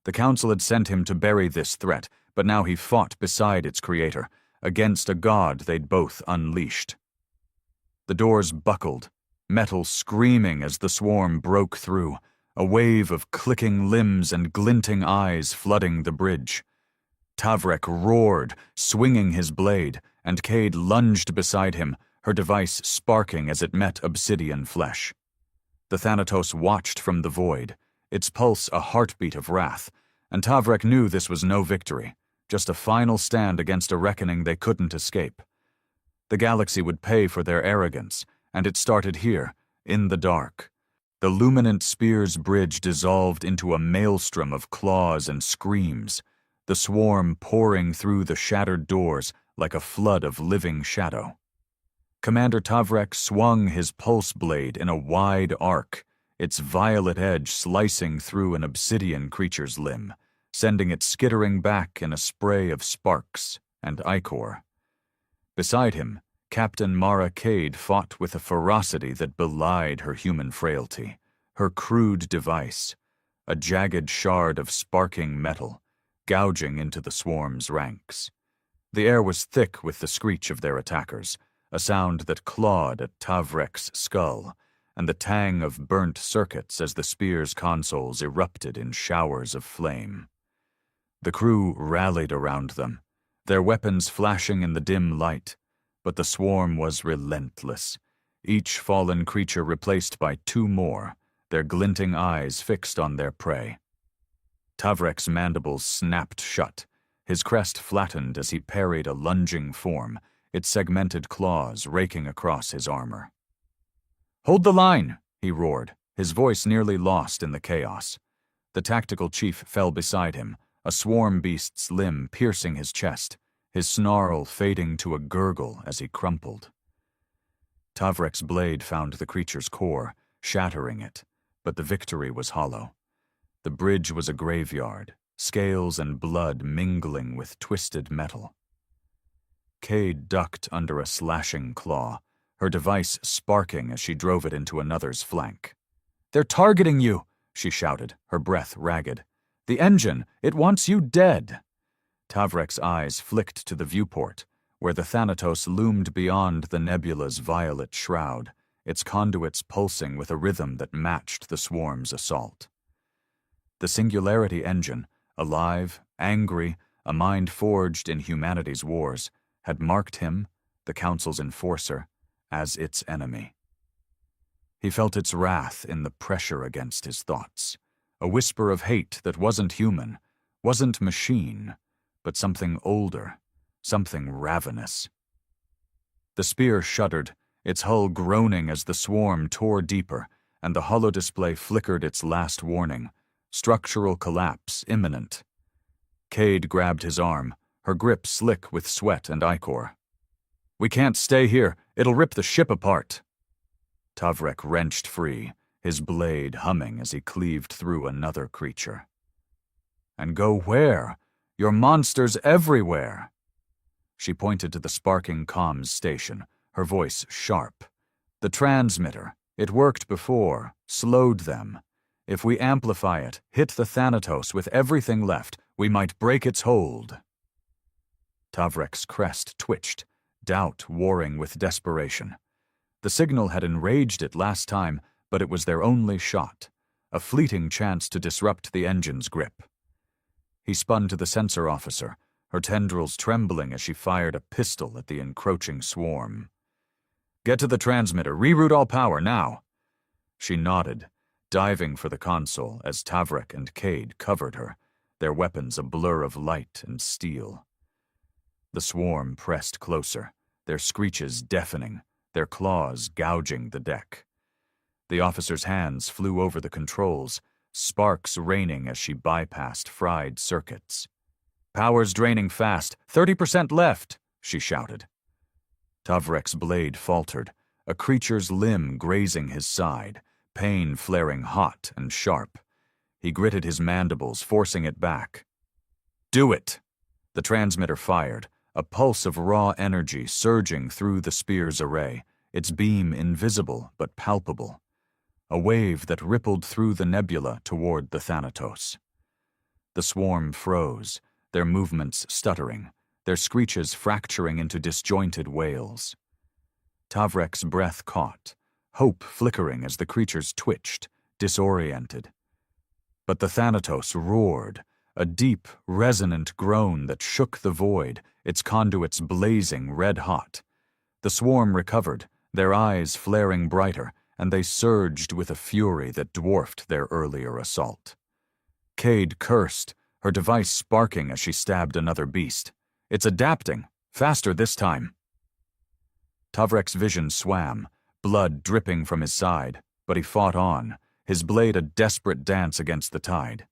The council had sent him to bury this threat, but now he fought beside its creator, against a god they'd both unleashed. The doors buckled, metal screaming as the swarm broke through, a wave of clicking limbs and glinting eyes flooding the bridge. Tavrek roared, swinging his blade, and Cade lunged beside him, her device sparking as it met obsidian flesh. The Thanatos watched from the void, its pulse a heartbeat of wrath, and Tavrek knew this was no victory, just a final stand against a reckoning they couldn't escape. The galaxy would pay for their arrogance, and it started here, in the dark. The luminant spear's bridge dissolved into a maelstrom of claws and screams, the swarm pouring through the shattered doors like a flood of living shadow. Commander Tavrek swung his pulse blade in a wide arc, its violet edge slicing through an obsidian creature's limb, sending it skittering back in a spray of sparks and ichor. Beside him, Captain Mara Cade fought with a ferocity that belied her human frailty, her crude device, a jagged shard of sparking metal, gouging into the swarm's ranks. The air was thick with the screech of their attackers, a sound that clawed at Tavrek's skull, and the tang of burnt circuits as the spear's consoles erupted in showers of flame. The crew rallied around them, their weapons flashing in the dim light, but the swarm was relentless, each fallen creature replaced by 2 more, their glinting eyes fixed on their prey. Tavrek's mandibles snapped shut, his crest flattened as he parried a lunging form, its segmented claws raking across his armor. "Hold the line!" he roared, his voice nearly lost in the chaos. The tactical chief fell beside him, a swarm beast's limb piercing his chest, his snarl fading to a gurgle as he crumpled. Tavrek's blade found the creature's core, shattering it, but the victory was hollow. The bridge was a graveyard, scales and blood mingling with twisted metal. Cade ducked under a slashing claw, her device sparking as she drove it into another's flank. "They're targeting you!" she shouted, her breath ragged. "The engine! It wants you dead!" Tavrek's eyes flicked to the viewport, where the Thanatos loomed beyond the nebula's violet shroud, its conduits pulsing with a rhythm that matched the swarm's assault. The Singularity engine, alive, angry, a mind forged in humanity's wars, had marked him, the Council's enforcer, as its enemy. He felt its wrath in the pressure against his thoughts, a whisper of hate that wasn't human, wasn't machine, but something older, something ravenous. The spear shuddered, its hull groaning as the swarm tore deeper, and the holodisplay flickered its last warning, structural collapse imminent. Cade grabbed his arm, her grip slick with sweat and ichor. "We can't stay here, it'll rip the ship apart." Tavrek wrenched free, his blade humming as he cleaved through another creature. "And go where? Your monsters everywhere!" She pointed to the sparking comms station, her voice sharp. "The transmitter, it worked before, slowed them. If we amplify it, hit the Thanatos with everything left, we might break its hold." Tavrek's crest twitched, doubt warring with desperation. The signal had enraged it last time, but it was their only shot, a fleeting chance to disrupt the engine's grip. He spun to the sensor officer, her tendrils trembling as she fired a pistol at the encroaching swarm. "Get to the transmitter, reroute all power, now." She nodded, diving for the console as Tavrek and Cade covered her, their weapons a blur of light and steel. The swarm pressed closer, their screeches deafening, their claws gouging the deck. The officer's hands flew over the controls, sparks raining as she bypassed fried circuits. "Power's draining fast, 30% left," she shouted. Tavrek's blade faltered, a creature's limb grazing his side, pain flaring hot and sharp. He gritted his mandibles, forcing it back. "Do it!" The transmitter fired, a pulse of raw energy surging through the spear's array, its beam invisible but palpable. A wave that rippled through the nebula toward the Thanatos. The swarm froze, their movements stuttering, their screeches fracturing into disjointed wails. Tavrek's breath caught, hope flickering as the creatures twitched, disoriented. But the Thanatos roared, a deep, resonant groan that shook the void, its conduits blazing red-hot. The swarm recovered, their eyes flaring brighter, and they surged with a fury that dwarfed their earlier assault. Cade cursed, her device sparking as she stabbed another beast. "It's adapting, faster this time." Tavrek's vision swam, blood dripping from his side, but he fought on, his blade a desperate dance against the tide.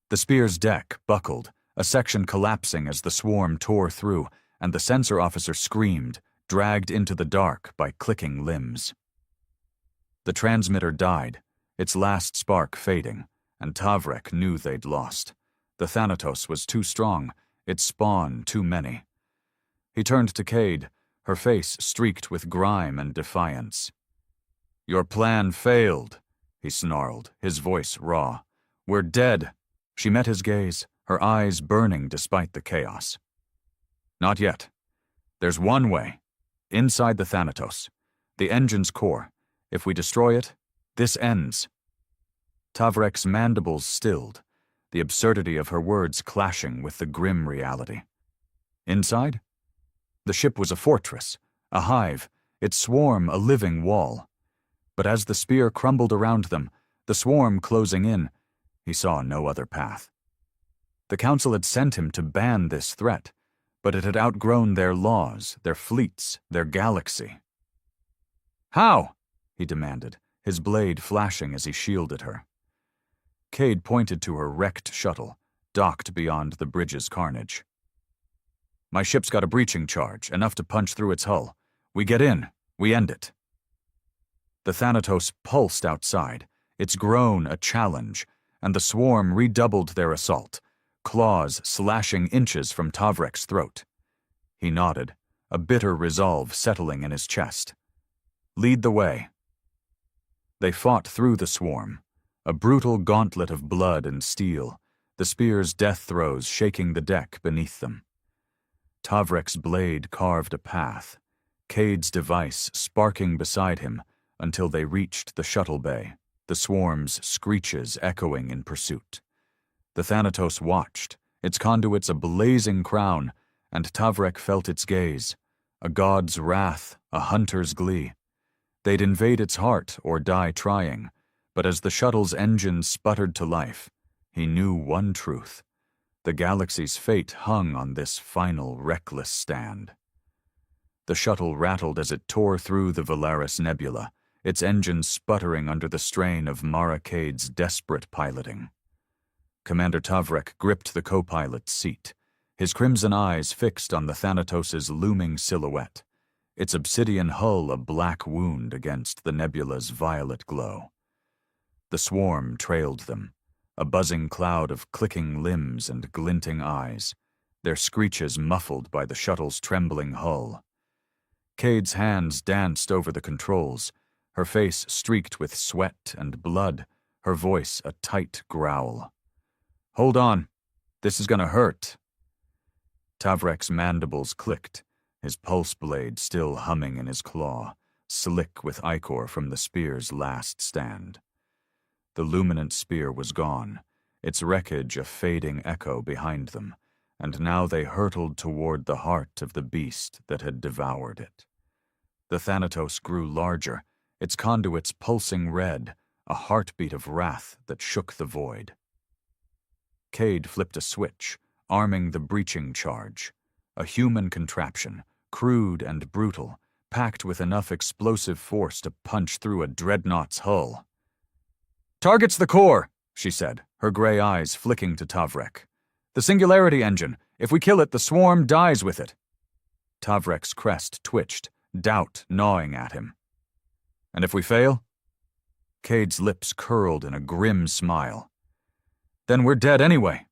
The spear's deck buckled, a section collapsing as the swarm tore through, and the sensor officer screamed, dragged into the dark by clicking limbs. The transmitter died, its last spark fading, and Tavrek knew they'd lost. The Thanatos was too strong, its spawn too many. He turned to Cade, her face streaked with grime and defiance. "Your plan failed," he snarled, his voice raw. "We're dead." She met his gaze, her eyes burning despite the chaos. "Not yet. There's one way. Inside the Thanatos. The engine's core. If we destroy it, this ends." Tavrek's mandibles stilled, the absurdity of her words clashing with the grim reality. Inside? The ship was a fortress, a hive, its swarm a living wall. But as the spear crumbled around them, the swarm closing in, he saw no other path. The Council had sent him to ban this threat, but it had outgrown their laws, their fleets, their galaxy. "How?" he demanded, his blade flashing as he shielded her. Cade pointed to her wrecked shuttle, docked beyond the bridge's carnage. "My ship's got a breaching charge, enough to punch through its hull. We get in, we end it." The Thanatos pulsed outside, its groan a challenge, and the swarm redoubled their assault, claws slashing inches from Tavrek's throat. He nodded, a bitter resolve settling in his chest. "Lead the way." They fought through the swarm, a brutal gauntlet of blood and steel, the spear's death throes shaking the deck beneath them. Tavrek's blade carved a path, Cade's device sparking beside him until they reached the shuttle bay, the swarm's screeches echoing in pursuit. The Thanatos watched, its conduits a blazing crown, and Tavrek felt its gaze, a god's wrath, a hunter's glee. They'd invade its heart or die trying, but as the shuttle's engine sputtered to life, he knew one truth. The galaxy's fate hung on this final reckless stand. The shuttle rattled as it tore through the Valaris Nebula, its engine sputtering under the strain of Mara Cade's desperate piloting. Commander Tavrek gripped the co-pilot's seat, his crimson eyes fixed on the Thanatos' looming silhouette, its obsidian hull a black wound against the nebula's violet glow. The swarm trailed them, a buzzing cloud of clicking limbs and glinting eyes, their screeches muffled by the shuttle's trembling hull. Cade's hands danced over the controls, her face streaked with sweat and blood, her voice a tight growl. "Hold on. This is gonna hurt." Tavrek's mandibles clicked, his pulse blade still humming in his claw, slick with ichor from the spear's last stand. The luminant spear was gone, its wreckage a fading echo behind them, and now they hurtled toward the heart of the beast that had devoured it. The Thanatos grew larger, its conduits pulsing red, a heartbeat of wrath that shook the void. Cade flipped a switch, arming the breaching charge, a human contraption, crude and brutal, packed with enough explosive force to punch through a dreadnought's hull. "Targets the core," she said, her gray eyes flicking to Tavrek. "The singularity engine. If we kill it, the swarm dies with it." Tavrek's crest twitched, doubt gnawing at him. "And if we fail?" Cade's lips curled in a grim smile. "Then we're dead anyway."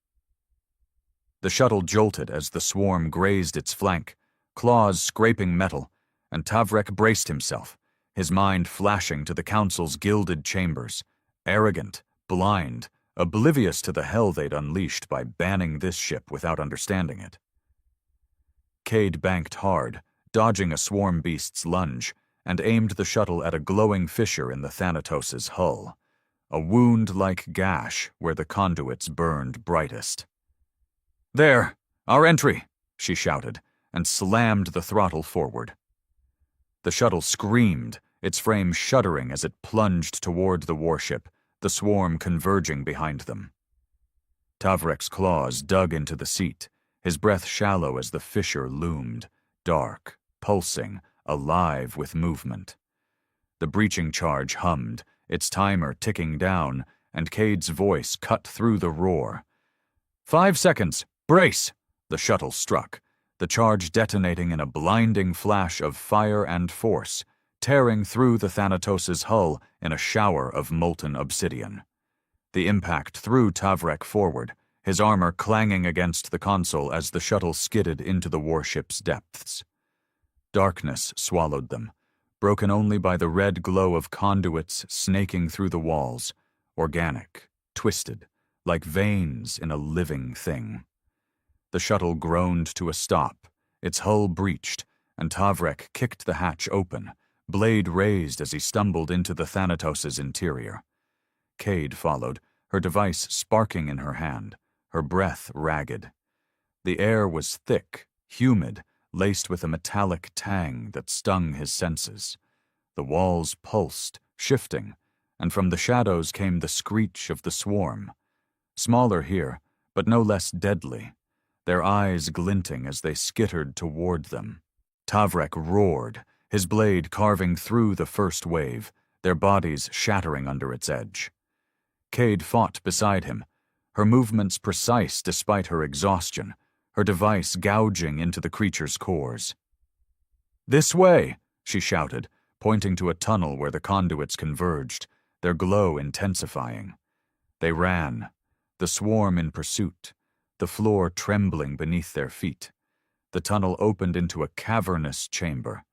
The shuttle jolted as the swarm grazed its flank, claws scraping metal, and Tavrek braced himself, his mind flashing to the Council's gilded chambers, arrogant, blind, oblivious to the hell they'd unleashed by banning this ship without understanding it. Cade banked hard, dodging a swarm beast's lunge, and aimed the shuttle at a glowing fissure in the Thanatos' hull, a wound-like gash where the conduits burned brightest. "There, our entry," she shouted, and slammed the throttle forward. The shuttle screamed, its frame shuddering as it plunged toward the warship, the swarm converging behind them. Tavrek's claws dug into the seat, his breath shallow as the fissure loomed, dark, pulsing, alive with movement. The breaching charge hummed, its timer ticking down, and Cade's voice cut through the roar. 5 seconds! Brace! The shuttle struck, the charge detonating in a blinding flash of fire and force, tearing through the Thanatos' hull in a shower of molten obsidian. The impact threw Tavrek forward, his armor clanging against the console as the shuttle skidded into the warship's depths. Darkness swallowed them, broken only by the red glow of conduits snaking through the walls, organic, twisted, like veins in a living thing. The shuttle groaned to a stop, its hull breached, and Tavrek kicked the hatch open, blade raised as he stumbled into the Thanatos' interior. Cade followed, her device sparking in her hand, her breath ragged. The air was thick, humid, laced with a metallic tang that stung his senses. The walls pulsed, shifting, and from the shadows came the screech of the swarm. Smaller here, but no less deadly, their eyes glinting as they skittered toward them. Tavrek roared, his blade carving through the first wave, their bodies shattering under its edge. Cade fought beside him, her movements precise despite her exhaustion, her device gouging into the creature's cores. "This way!" she shouted, pointing to a tunnel where the conduits converged, their glow intensifying. They ran, the swarm in pursuit, the floor trembling beneath their feet. The tunnel opened into a cavernous chamber,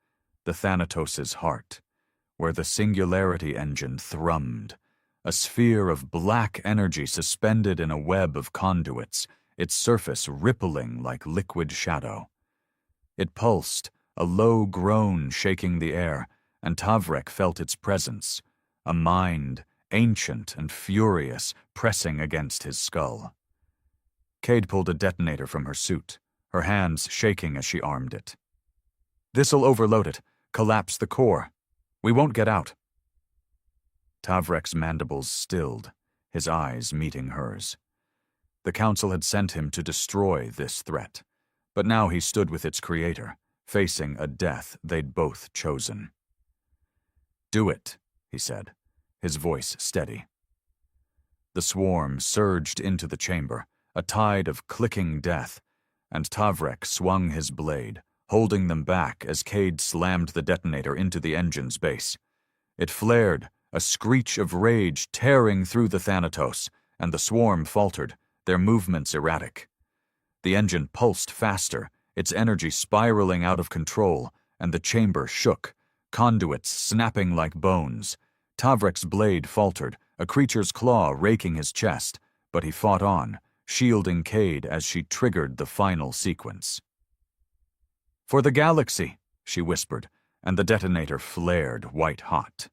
the Thanatos' heart, where the singularity engine thrummed, a sphere of black energy suspended in a web of conduits, its surface rippling like liquid shadow. It pulsed, a low groan shaking the air, and Tavrek felt its presence, a mind, ancient and furious, pressing against his skull. Cade pulled a detonator from her suit, her hands shaking as she armed it. "This'll overload it, collapse the core. We won't get out." Tavrek's mandibles stilled, his eyes meeting hers. The Council had sent him to destroy this threat, but now he stood with its creator, facing a death they'd both chosen. "Do it," he said, his voice steady. The swarm surged into the chamber, a tide of clicking death, and Tavrek swung his blade, holding them back as Cade slammed the detonator into the engine's base. It flared, a screech of rage tearing through the Thanatos, and the swarm faltered, their movements erratic. The engine pulsed faster, its energy spiraling out of control, and the chamber shook, conduits snapping like bones. Tavrek's blade faltered, a creature's claw raking his chest, but he fought on, shielding Cade as she triggered the final sequence. "For the galaxy," she whispered, and the detonator flared white-hot.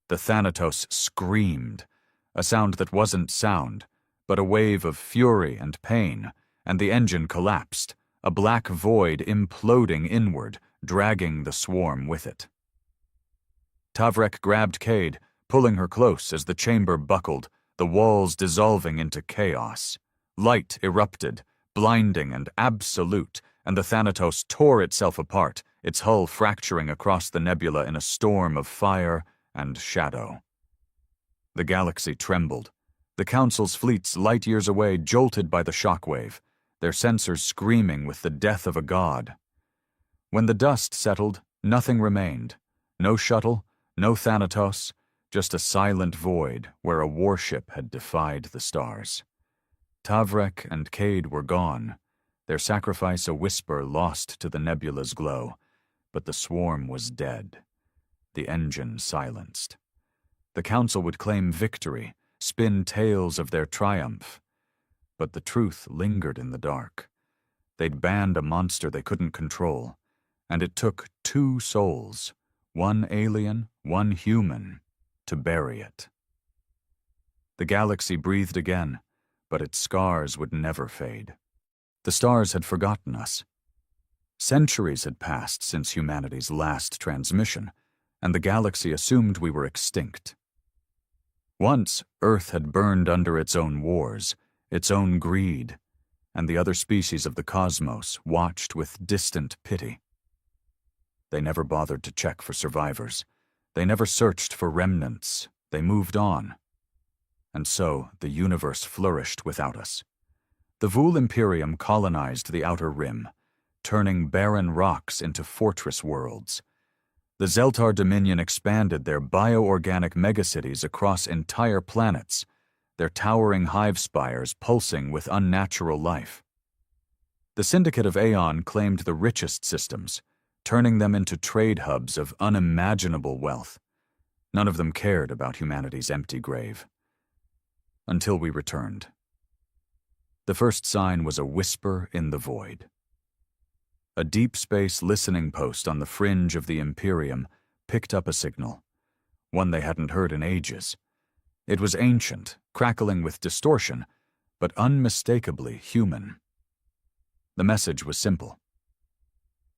The Thanatos screamed, a sound that wasn't sound, but a wave of fury and pain, and the engine collapsed, a black void imploding inward, dragging the swarm with it. Tavrek grabbed Cade, pulling her close as the chamber buckled, the walls dissolving into chaos. Light erupted, blinding and absolute, and the Thanatos tore itself apart, its hull fracturing across the nebula in a storm of fire and shadow. The galaxy trembled. The Council's fleets light years away jolted by the shockwave, their sensors screaming with the death of a god. When the dust settled, nothing remained. No shuttle, no Thanatos, just a silent void where a warship had defied the stars. Tavrek and Cade were gone, their sacrifice a whisper lost to the nebula's glow, but the swarm was dead, the engine silenced. The Council would claim victory, spin tales of their triumph, but the truth lingered in the dark. They'd banned a monster they couldn't control, and it took 2 souls, one alien, one human, to bury it. The galaxy breathed again, but its scars would never fade. The stars had forgotten us. Centuries had passed since humanity's last transmission, and the galaxy assumed we were extinct. Once, Earth had burned under its own wars, its own greed, and the other species of the cosmos watched with distant pity. They never bothered to check for survivors. They never searched for remnants. They moved on. And so the universe flourished without us. The Vul Imperium colonized the outer rim, turning barren rocks into fortress worlds. The Zeltar Dominion expanded their bioorganic megacities across entire planets, their towering hive spires pulsing with unnatural life. The Syndicate of Aeon claimed the richest systems, turning them into trade hubs of unimaginable wealth. None of them cared about humanity's empty grave. Until we returned. The first sign was a whisper in the void. A deep space listening post on the fringe of the Imperium picked up a signal, one they hadn't heard in ages. It was ancient, crackling with distortion, but unmistakably human. The message was simple.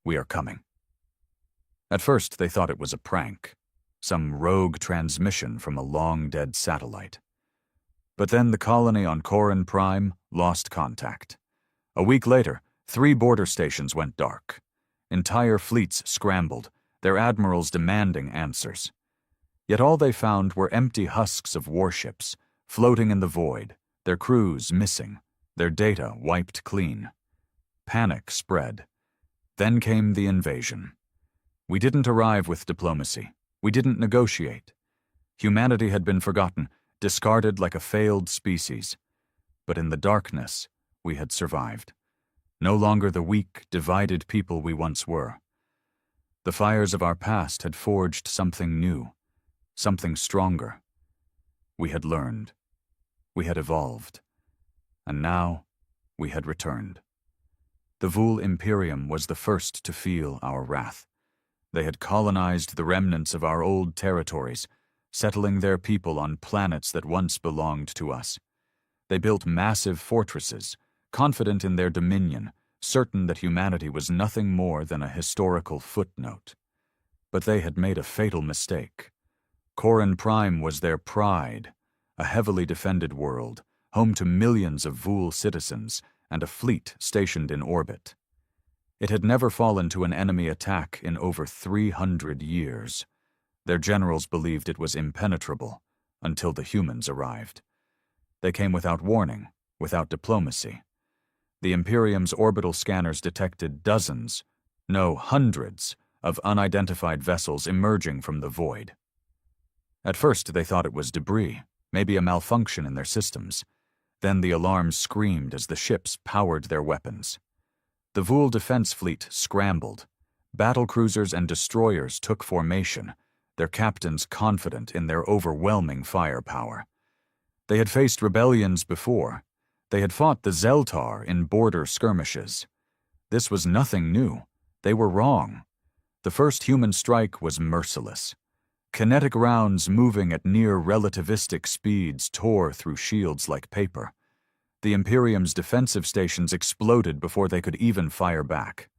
"We are coming." At first, they thought it was a prank, some rogue transmission from a long-dead satellite. But then the colony on Corin Prime lost contact. A week later, 3 border stations went dark. Entire fleets scrambled, their admirals demanding answers. Yet all they found were empty husks of warships, floating in the void, their crews missing, their data wiped clean. Panic spread. Then came the invasion. We didn't arrive with diplomacy. We didn't negotiate. Humanity had been forgotten, discarded like a failed species. But in the darkness, we had survived. No longer the weak, divided people we once were. The fires of our past had forged something new, something stronger. We had learned. We had evolved. And now, we had returned. The Vul Imperium was the first to feel our wrath. They had colonized the remnants of our old territories, settling their people on planets that once belonged to us. They built massive fortresses, confident in their dominion, certain that humanity was nothing more than a historical footnote. But they had made a fatal mistake. Corin Prime was their pride, a heavily defended world, home to millions of Vul citizens and a fleet stationed in orbit. It had never fallen to an enemy attack in over 300 years. Their generals believed it was impenetrable until the humans arrived. They came without warning, without diplomacy. The Imperium's orbital scanners detected dozens, no hundreds, of unidentified vessels emerging from the void. At first they thought it was debris, maybe a malfunction in their systems. Then the alarms screamed as the ships powered their weapons. The Vul defense fleet scrambled. Battlecruisers and destroyers took formation, their captains confident in their overwhelming firepower. They had faced rebellions before. They had fought the Zeltar in border skirmishes. This was nothing new. They were wrong. The first human strike was merciless. Kinetic rounds moving at near relativistic speeds tore through shields like paper. The Imperium's defensive stations exploded before they could even fire back.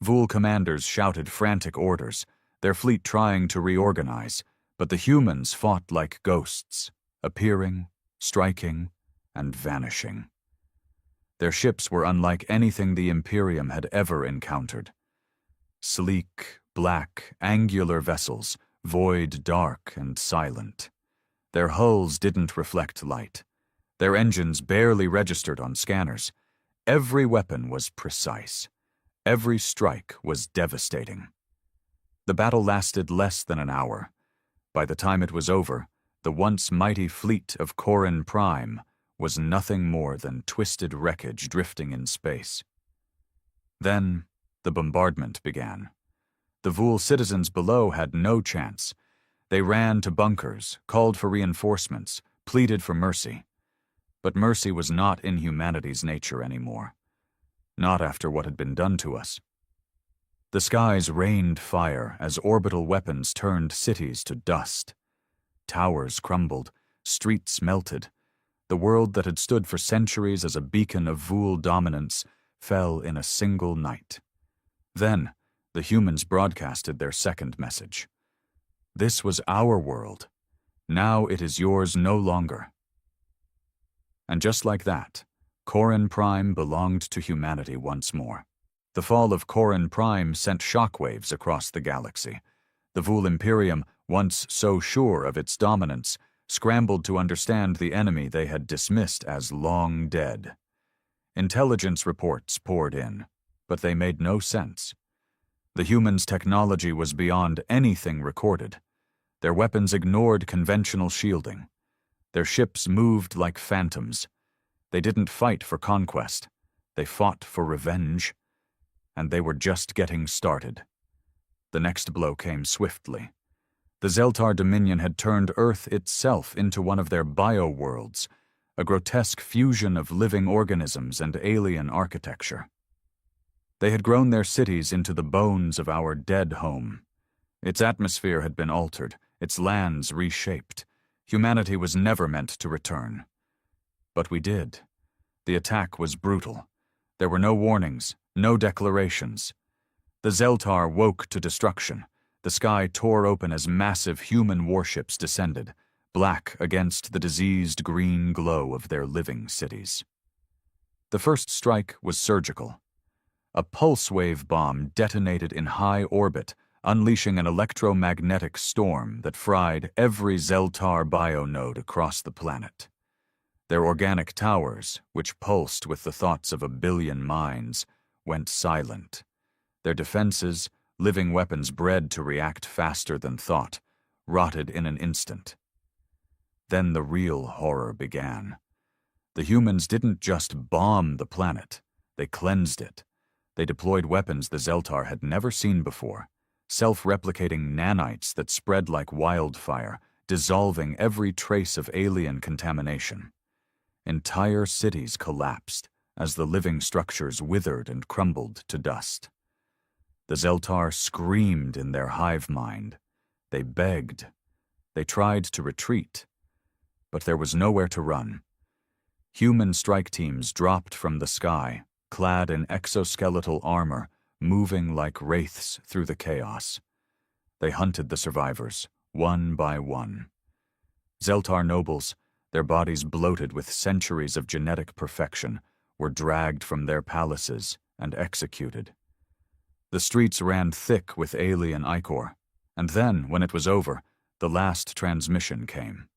Vul commanders shouted frantic orders, their fleet trying to reorganize, but the humans fought like ghosts, appearing, striking, and vanishing. Their ships were unlike anything the Imperium had ever encountered. Sleek, black, angular vessels, void, dark, and silent. Their hulls didn't reflect light. Their engines barely registered on scanners. Every weapon was precise. Every strike was devastating. The battle lasted less than an hour. By the time it was over, the once mighty fleet of Corin Prime was nothing more than twisted wreckage drifting in space. Then, the bombardment began. The Vul citizens below had no chance. They ran to bunkers, called for reinforcements, pleaded for mercy. But mercy was not in humanity's nature anymore. Not after what had been done to us. The skies rained fire as orbital weapons turned cities to dust. Towers crumbled, streets melted. The world that had stood for centuries as a beacon of Vul dominance fell in a single night. Then, the humans broadcasted their second message. This was our world. Now it is yours no longer. And just like that, Corin Prime belonged to humanity once more. The fall of Corin Prime sent shockwaves across the galaxy. The Vul Imperium, once so sure of its dominance, scrambled to understand the enemy they had dismissed as long dead. Intelligence reports poured in, but they made no sense. The humans' technology was beyond anything recorded. Their weapons ignored conventional shielding. Their ships moved like phantoms. They didn't fight for conquest. They fought for revenge. And they were just getting started. The next blow came swiftly. The Zeltar Dominion had turned Earth itself into one of their bio-worlds, a grotesque fusion of living organisms and alien architecture. They had grown their cities into the bones of our dead home. Its atmosphere had been altered, its lands reshaped. Humanity was never meant to return. But we did. The attack was brutal. There were no warnings, no declarations. The Zeltar woke to destruction. The sky tore open as massive human warships descended, black against the diseased green glow of their living cities. The first strike was surgical. A pulse wave bomb detonated in high orbit, unleashing an electromagnetic storm that fried every Zeltar bionode across the planet. Their organic towers, which pulsed with the thoughts of 1 billion minds, went silent. Their defenses, living weapons bred to react faster than thought, rotted in an instant. Then the real horror began. The humans didn't just bomb the planet, they cleansed it. They deployed weapons the Zeltar had never seen before, self-replicating nanites that spread like wildfire, dissolving every trace of alien contamination. Entire cities collapsed, as the living structures withered and crumbled to dust. The Zeltar screamed in their hive mind. They begged. They tried to retreat. But there was nowhere to run. Human strike teams dropped from the sky, clad in exoskeletal armor, moving like wraiths through the chaos. They hunted the survivors, one by one. Zeltar nobles, their bodies bloated with centuries of genetic perfection, were dragged from their palaces and executed. The streets ran thick with alien ichor, and then, when it was over, the last transmission came.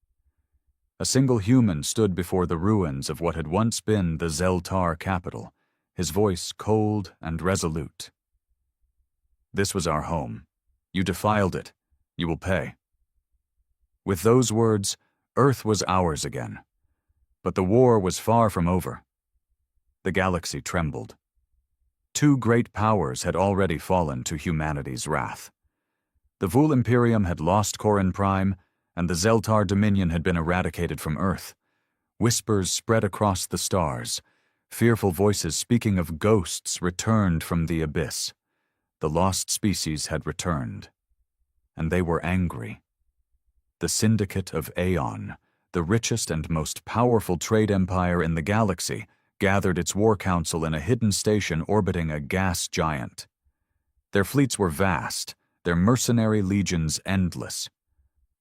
A single human stood before the ruins of what had once been the Zeltar capital, his voice cold and resolute. "This was our home. You defiled it. You will pay." With those words, Earth was ours again. But the war was far from over. The galaxy trembled. Two great powers had already fallen to humanity's wrath. The Vul Imperium had lost Corin Prime, and the Zeltar Dominion had been eradicated from Earth. Whispers spread across the stars. Fearful voices speaking of ghosts returned from the abyss. The lost species had returned. And they were angry. The Syndicate of Aeon, the richest and most powerful trade empire in the galaxy, gathered its war council in a hidden station orbiting a gas giant. Their fleets were vast, their mercenary legions endless.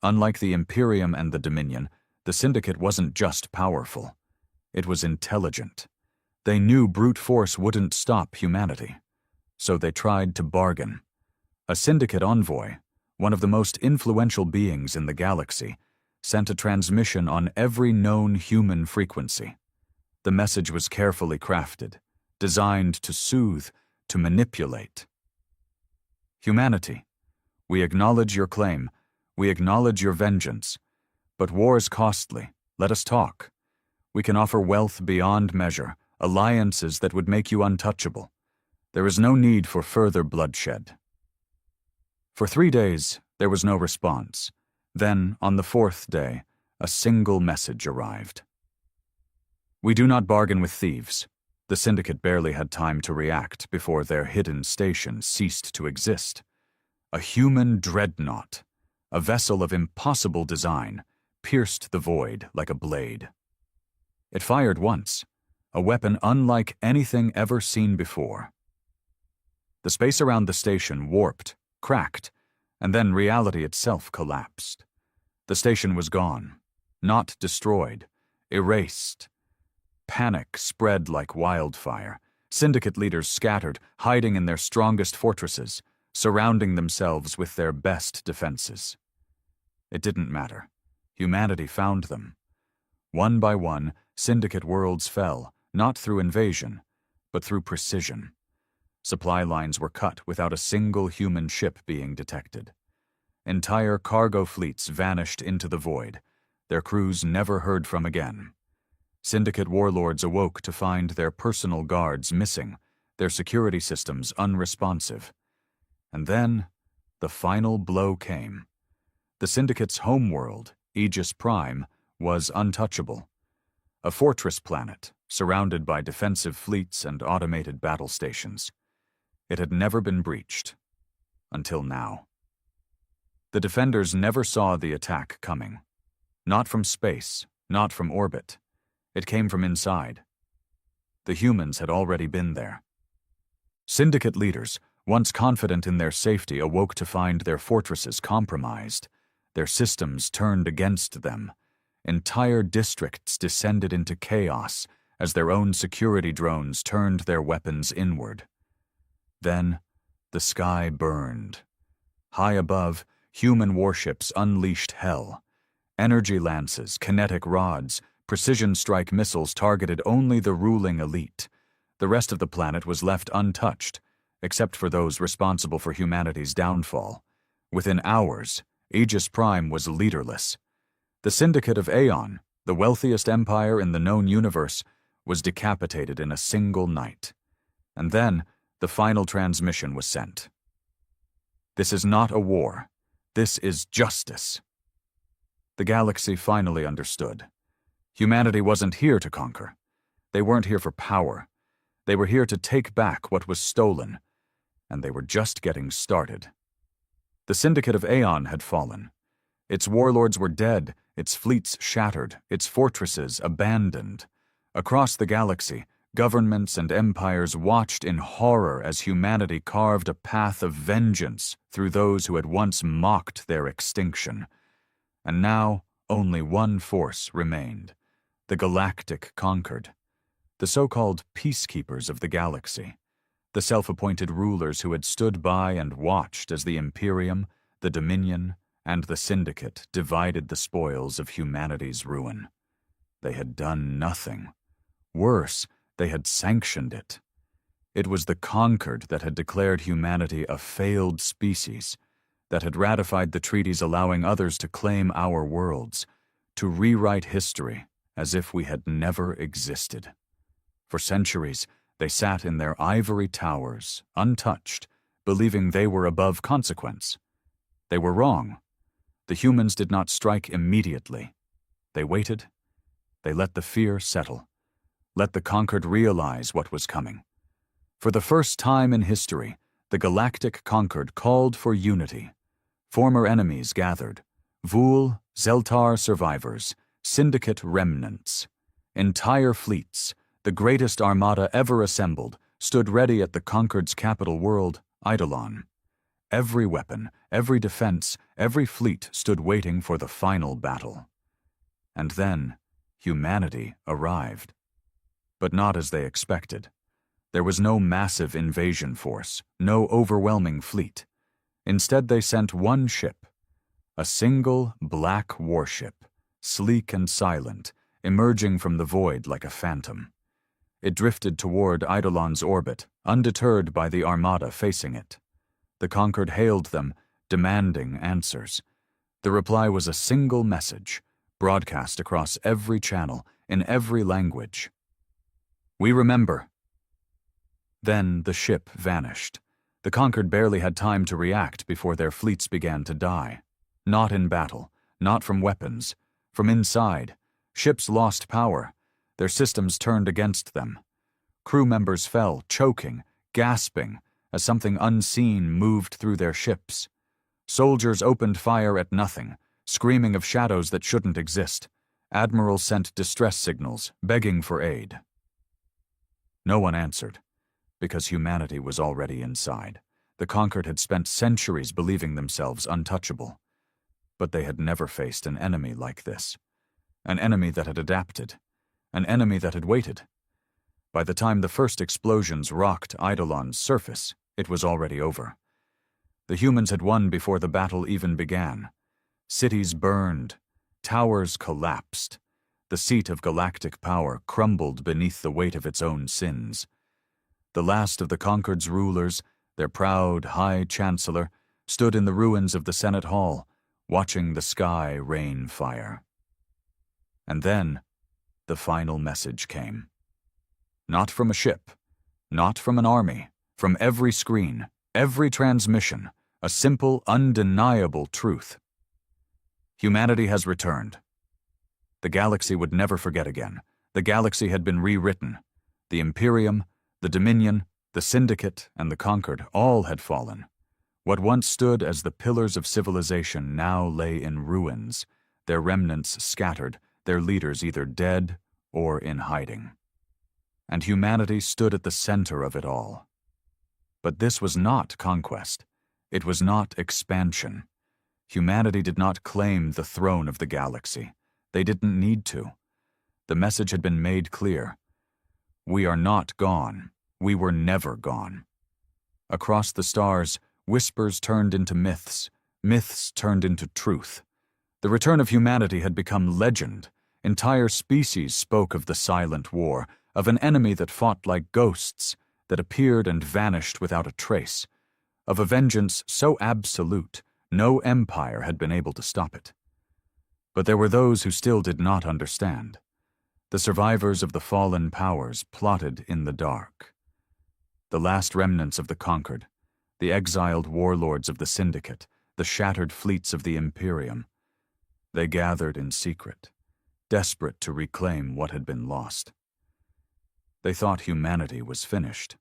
Unlike the Imperium and the Dominion, the Syndicate wasn't just powerful. It was intelligent. They knew brute force wouldn't stop humanity. So they tried to bargain. A Syndicate envoy, one of the most influential beings in the galaxy, sent a transmission on every known human frequency. The message was carefully crafted, designed to soothe, to manipulate. "Humanity, we acknowledge your claim. We acknowledge your vengeance. But war's costly. Let us talk. We can offer wealth beyond measure, alliances that would make you untouchable. There is no need for further bloodshed." For 3 days, there was no response. Then, on the 4th day, a single message arrived. "We do not bargain with thieves." The Syndicate barely had time to react before their hidden station ceased to exist. A human dreadnought, a vessel of impossible design, pierced the void like a blade. It fired once, a weapon unlike anything ever seen before. The space around the station warped, cracked, and then reality itself collapsed. The station was gone, not destroyed, erased. Panic spread like wildfire. Syndicate leaders scattered, hiding in their strongest fortresses, surrounding themselves with their best defenses. It didn't matter. Humanity found them. One by one, Syndicate worlds fell, not through invasion, but through precision. Supply lines were cut without a single human ship being detected. Entire cargo fleets vanished into the void, their crews never heard from again. Syndicate warlords awoke to find their personal guards missing, their security systems unresponsive. And then, the final blow came. The Syndicate's homeworld, Aegis Prime, was untouchable. A fortress planet, surrounded by defensive fleets and automated battle stations. It had never been breached. Until now. The defenders never saw the attack coming. Not from space, not from orbit. It came from inside. The humans had already been there. Syndicate leaders, once confident in their safety, awoke to find their fortresses compromised, their systems turned against them. Entire districts descended into chaos as their own security drones turned their weapons inward. Then, the sky burned. High above, human warships unleashed hell. Energy lances, kinetic rods, precision strike missiles targeted only the ruling elite. The rest of the planet was left untouched, except for those responsible for humanity's downfall. Within hours, Aegis Prime was leaderless. The Syndicate of Aeon, the wealthiest empire in the known universe, was decapitated in a single night. And then, the final transmission was sent. "This is not a war. This is justice." The galaxy finally understood. Humanity wasn't here to conquer. They weren't here for power. They were here to take back what was stolen, and they were just getting started. The Syndicate of Aeon had fallen. Its warlords were dead, its fleets shattered, its fortresses abandoned. Across the galaxy, governments and empires watched in horror as humanity carved a path of vengeance through those who had once mocked their extinction. And now, only one force remained. The Galactic conquered. The so-called peacekeepers of the galaxy. The self-appointed rulers who had stood by and watched as the Imperium, the Dominion, and the Syndicate divided the spoils of humanity's ruin. They had done nothing. Worse, they had sanctioned it. It was the conquered that had declared humanity a failed species, that had ratified the treaties allowing others to claim our worlds, to rewrite history as if we had never existed. For centuries, they sat in their ivory towers, untouched, believing they were above consequence. They were wrong. The humans did not strike immediately. They waited. They let the fear settle. Let the conquered realize what was coming. For the first time in history, the Galactic conquered called for unity. Former enemies gathered. Vul, Zeltar survivors, Syndicate remnants. Entire fleets, the greatest armada ever assembled, stood ready at the conquered's capital world, Eidolon. Every weapon, every defense, every fleet stood waiting for the final battle. And then, humanity arrived. But not as they expected. There was no massive invasion force, no overwhelming fleet. Instead, they sent one ship. A single black warship, sleek and silent, emerging from the void like a phantom. It drifted toward Eidolon's orbit, undeterred by the armada facing it. The conquered hailed them, demanding answers. The reply was a single message, broadcast across every channel, in every language. "We remember." Then the ship vanished. The conquered barely had time to react before their fleets began to die. Not in battle, not from weapons, from inside. Ships lost power. Their systems turned against them. Crew members fell, choking, gasping, as something unseen moved through their ships. Soldiers opened fire at nothing, screaming of shadows that shouldn't exist. Admirals sent distress signals, begging for aid. No one answered, because humanity was already inside. The conquered had spent centuries believing themselves untouchable. But they had never faced an enemy like this. An enemy that had adapted. An enemy that had waited. By the time the first explosions rocked Eidolon's surface, it was already over. The humans had won before the battle even began. Cities burned. Towers collapsed. The seat of galactic power crumbled beneath the weight of its own sins. The last of the conquered's rulers, their proud High Chancellor, stood in the ruins of the Senate Hall, watching the sky rain fire. And then, the final message came. Not from a ship, not from an army, from every screen, every transmission, a simple, undeniable truth. Humanity has returned. The galaxy would never forget again. The galaxy had been rewritten. The Imperium, the Dominion, the Syndicate, and the Conquered all had fallen. What once stood as the pillars of civilization now lay in ruins, their remnants scattered, their leaders either dead or in hiding. And humanity stood at the center of it all. But this was not conquest. It was not expansion. Humanity did not claim the throne of the galaxy. They didn't need to. The message had been made clear. We are not gone. We were never gone. Across the stars, whispers turned into myths. Myths turned into truth. The return of humanity had become legend. Entire species spoke of the silent war, of an enemy that fought like ghosts, that appeared and vanished without a trace, of a vengeance so absolute, no empire had been able to stop it. But there were those who still did not understand. The survivors of the fallen powers plotted in the dark. The last remnants of the conquered, the exiled warlords of the Syndicate, the shattered fleets of the Imperium. They gathered in secret, desperate to reclaim what had been lost. They thought humanity was finished,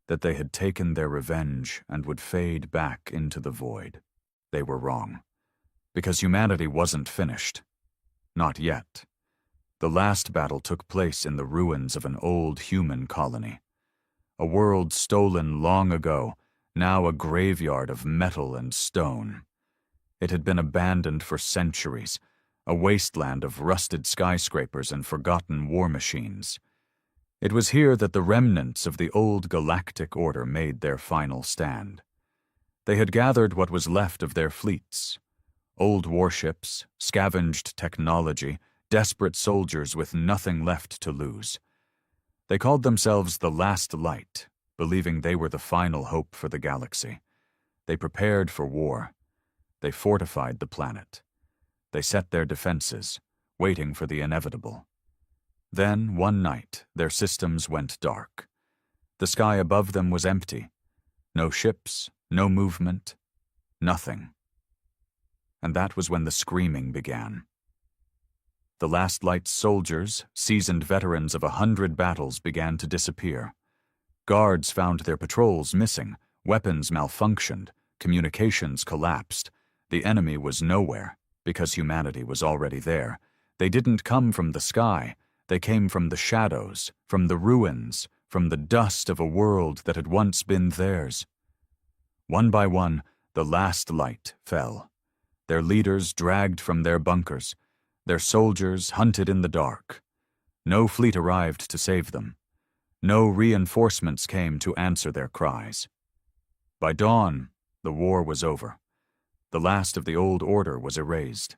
that they had taken their revenge and would fade back into the void. They were wrong, because humanity wasn't finished. Not yet. The last battle took place in the ruins of an old human colony. A world stolen long ago, now a graveyard of metal and stone. It had been abandoned for centuries, a wasteland of rusted skyscrapers and forgotten war machines. It was here that the remnants of the old Galactic Order made their final stand. They had gathered what was left of their fleets. Old warships, scavenged technology, desperate soldiers with nothing left to lose. They called themselves the Last Light, believing they were the final hope for the galaxy. They prepared for war. They fortified the planet. They set their defenses, waiting for the inevitable. Then, one night, their systems went dark. The sky above them was empty. No ships, no movement, nothing. And that was when the screaming began. The Last Light's soldiers, seasoned veterans of 100 battles, began to disappear. Guards found their patrols missing, weapons malfunctioned, communications collapsed. The enemy was nowhere, because humanity was already there. They didn't come from the sky. They came from the shadows, from the ruins, from the dust of a world that had once been theirs. One by one, the Last Light fell. Their leaders dragged from their bunkers. Their soldiers hunted in the dark. No fleet arrived to save them. No reinforcements came to answer their cries. By dawn, the war was over. The last of the old order was erased.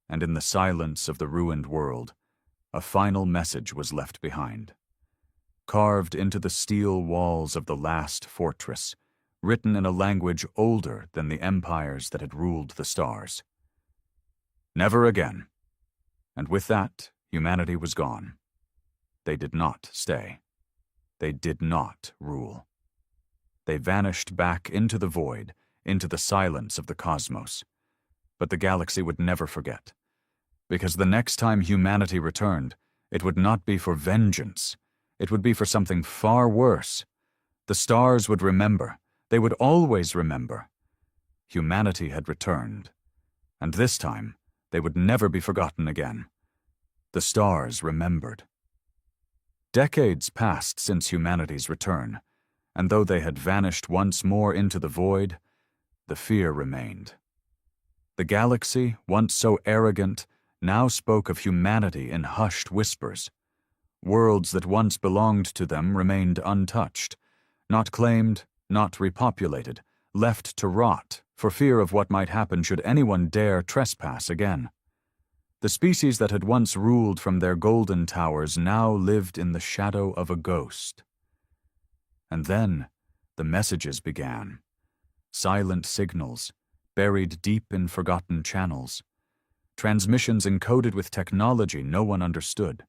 And in the silence of the ruined world, a final message was left behind. Carved into the steel walls of the last fortress, written in a language older than the empires that had ruled the stars. Never again. And with that, humanity was gone. They did not stay. They did not rule. They vanished back into the void, into the silence of the cosmos. But the galaxy would never forget. Because the next time humanity returned, it would not be for vengeance. It would be for something far worse. The stars would remember. They would always remember. Humanity had returned. And this time, they would never be forgotten again. The stars remembered. Decades passed since humanity's return, and though they had vanished once more into the void, the fear remained. The galaxy, once so arrogant, now spoke of humanity in hushed whispers. Worlds that once belonged to them remained untouched, not claimed, not repopulated, left to rot for fear of what might happen should anyone dare trespass again. The species that had once ruled from their golden towers now lived in the shadow of a ghost. And then the messages began. Silent signals, buried deep in forgotten channels. Transmissions encoded with technology no one understood.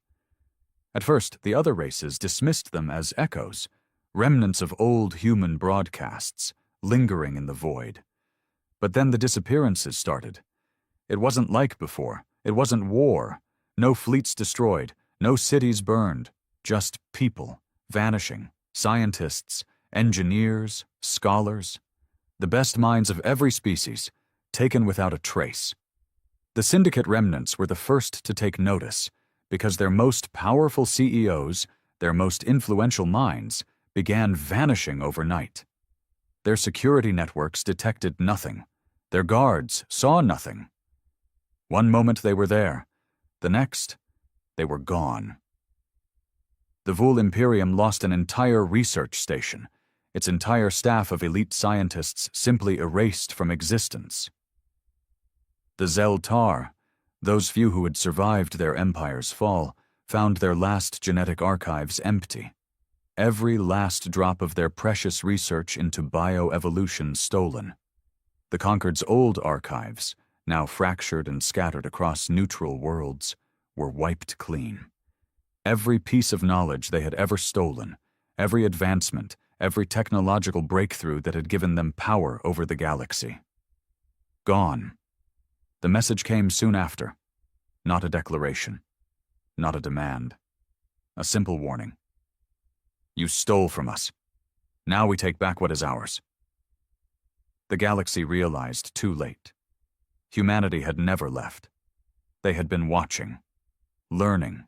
At first, the other races dismissed them as echoes, remnants of old human broadcasts, lingering in the void. But then the disappearances started. It wasn't like before. It wasn't war. No fleets destroyed, no cities burned, just people, vanishing, scientists, engineers, scholars. The best minds of every species, taken without a trace. The Syndicate remnants were the first to take notice, because their most powerful CEOs, their most influential minds, began vanishing overnight. Their security networks detected nothing. Their guards saw nothing. One moment they were there, the next, they were gone. The Vul Imperium lost an entire research station, its entire staff of elite scientists simply erased from existence. The Zel-Tar, those few who had survived their empire's fall, found their last genetic archives empty. Every last drop of their precious research into bioevolution stolen. The Conquered's old archives, now fractured and scattered across neutral worlds, were wiped clean. Every piece of knowledge they had ever stolen, every advancement, every technological breakthrough that had given them power over the galaxy. Gone. The message came soon after. Not a declaration. Not a demand. A simple warning. You stole from us. Now we take back what is ours." The galaxy realized too late. Humanity had never left. They had been watching, learning,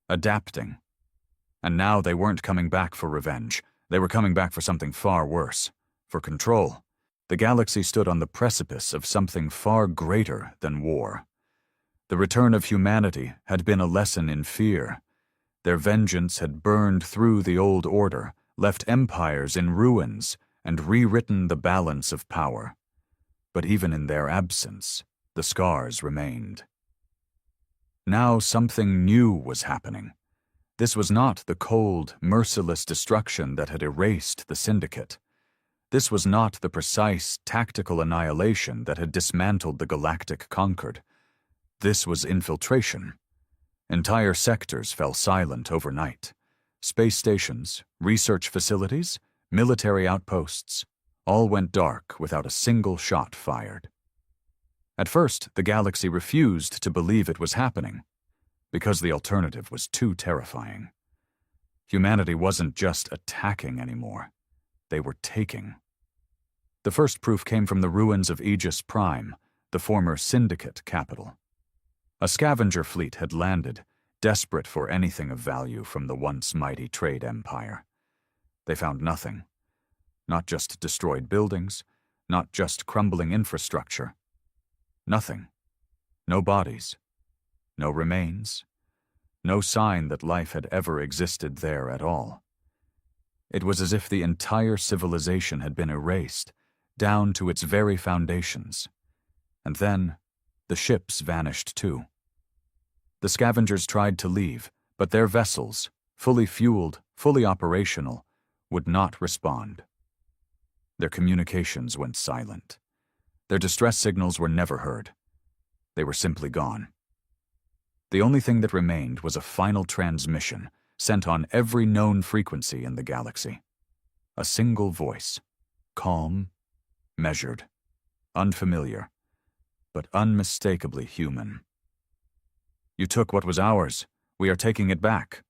adapting. And now they weren't coming back for revenge. They were coming back for something far worse, for control. The galaxy stood on the precipice of something far greater than war. The return of humanity had been a lesson in fear. Their vengeance had burned through the old order, left empires in ruins, and rewritten the balance of power. But even in their absence, the scars remained. Now something new was happening. This was not the cold, merciless destruction that had erased the Syndicate. This was not the precise, tactical annihilation that had dismantled the Galactic Concord. This was infiltration. Entire sectors fell silent overnight. Space stations, research facilities, military outposts, all went dark without a single shot fired. At first, the galaxy refused to believe it was happening, because the alternative was too terrifying. Humanity wasn't just attacking anymore. They were taking. The first proof came from the ruins of Aegis Prime, the former Syndicate capital. A scavenger fleet had landed, desperate for anything of value from the once mighty trade empire. They found nothing. Not just destroyed buildings, not just crumbling infrastructure. Nothing. No bodies. No remains. No sign that life had ever existed there at all. It was as if the entire civilization had been erased, down to its very foundations. And then, the ships vanished too. The scavengers tried to leave, but their vessels, fully fueled, fully operational, would not respond. Their communications went silent. Their distress signals were never heard. They were simply gone. The only thing that remained was a final transmission sent on every known frequency in the galaxy. A single voice, calm, measured, unfamiliar, but unmistakably human. "You took what was ours. We are taking it back."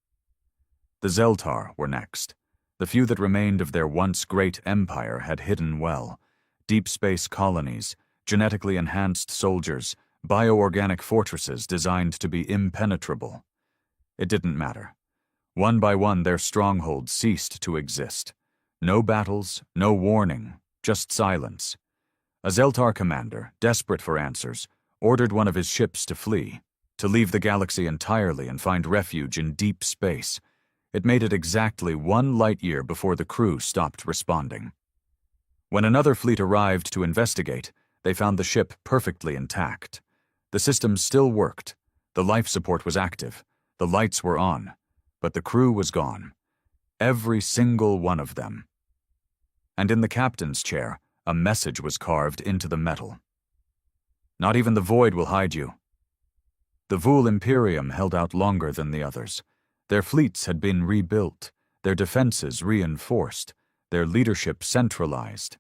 The Zeltar were next. The few that remained of their once great empire had hidden well. Deep space colonies, genetically enhanced soldiers, bioorganic fortresses designed to be impenetrable. It didn't matter. One by one, their strongholds ceased to exist. No battles, no warning, just silence. A Zeltar commander, desperate for answers, ordered one of his ships to flee, to leave the galaxy entirely and find refuge in deep space. It made it exactly 1 light-year before the crew stopped responding. When another fleet arrived to investigate, they found the ship perfectly intact. The systems still worked, the life support was active, the lights were on, but the crew was gone. Every single one of them. And in the captain's chair, a message was carved into the metal. "Not even the void will hide you." The Vul Imperium held out longer than the others. Their fleets had been rebuilt, their defenses reinforced, their leadership centralized.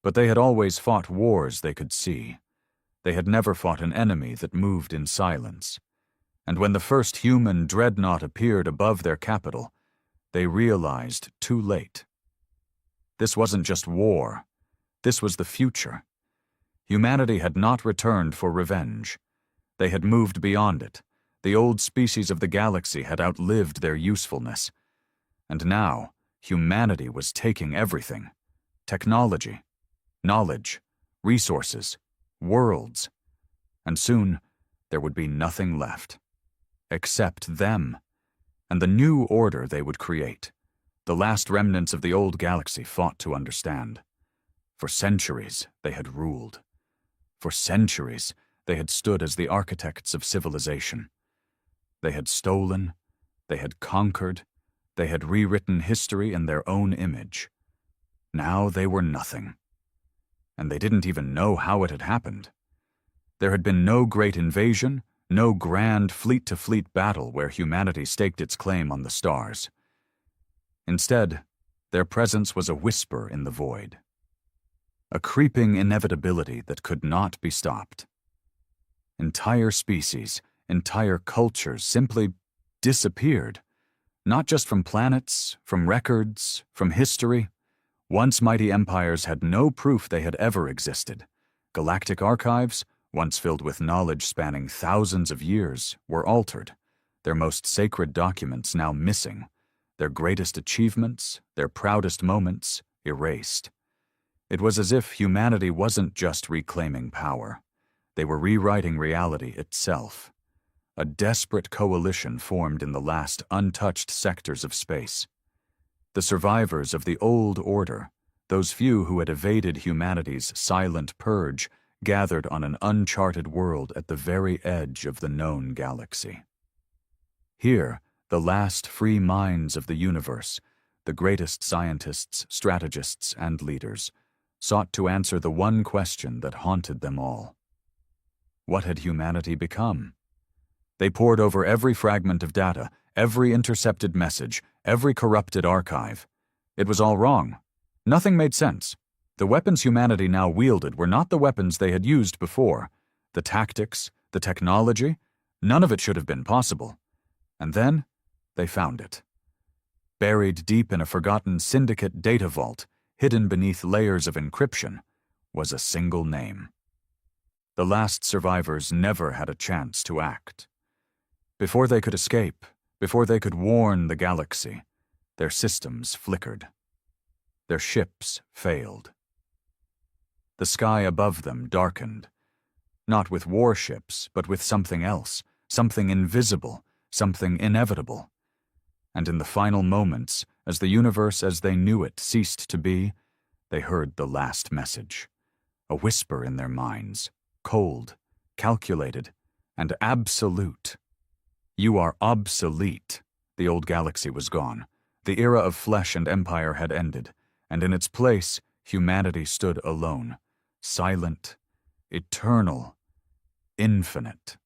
But they had always fought wars they could see. They had never fought an enemy that moved in silence. And when the first human dreadnought appeared above their capital, they realized too late. This wasn't just war. This was the future. Humanity had not returned for revenge. They had moved beyond it. The old species of the galaxy had outlived their usefulness. And now, humanity was taking everything. Technology, knowledge, resources, worlds. And soon, there would be nothing left. Except them, and the new order they would create. The last remnants of the old galaxy fought to understand. For centuries, they had ruled. For centuries, they had stood as the architects of civilization. They had stolen, they had conquered, they had rewritten history in their own image. Now they were nothing. And they didn't even know how it had happened. There had been no great invasion, no grand fleet-to-fleet battle where humanity staked its claim on the stars. Instead, their presence was a whisper in the void. A creeping inevitability that could not be stopped. Entire species, entire cultures simply disappeared, Not just from planets, from records, from history. Once mighty empires had no proof they had ever existed. Galactic archives, once filled with knowledge spanning thousands of years, were altered, their most sacred documents now missing, their greatest achievements, their proudest moments, erased. It was as if humanity wasn't just reclaiming power. They were rewriting reality itself. A desperate coalition formed in the last untouched sectors of space. The survivors of the old order, those few who had evaded humanity's silent purge, gathered on an uncharted world at the very edge of the known galaxy. Here, the last free minds of the universe, the greatest scientists, strategists, and leaders, sought to answer the one question that haunted them all. What had humanity become? They pored over every fragment of data, every intercepted message, every corrupted archive. It was all wrong. Nothing made sense. The weapons humanity now wielded were not the weapons they had used before. The tactics, the technology, none of it should have been possible. And then, they found it. Buried deep in a forgotten syndicate data vault, hidden beneath layers of encryption, was a single name. The last survivors never had a chance to act. Before they could escape, before they could warn the galaxy, their systems flickered. Their ships failed. The sky above them darkened, not with warships, but with something else, something invisible, something inevitable. And in the final moments, as the universe as they knew it ceased to be, they heard the last message. A whisper in their minds, cold, calculated, and absolute. You are obsolete. The old galaxy was gone. The era of flesh and empire had ended, and in its place, humanity stood alone, silent, eternal, infinite.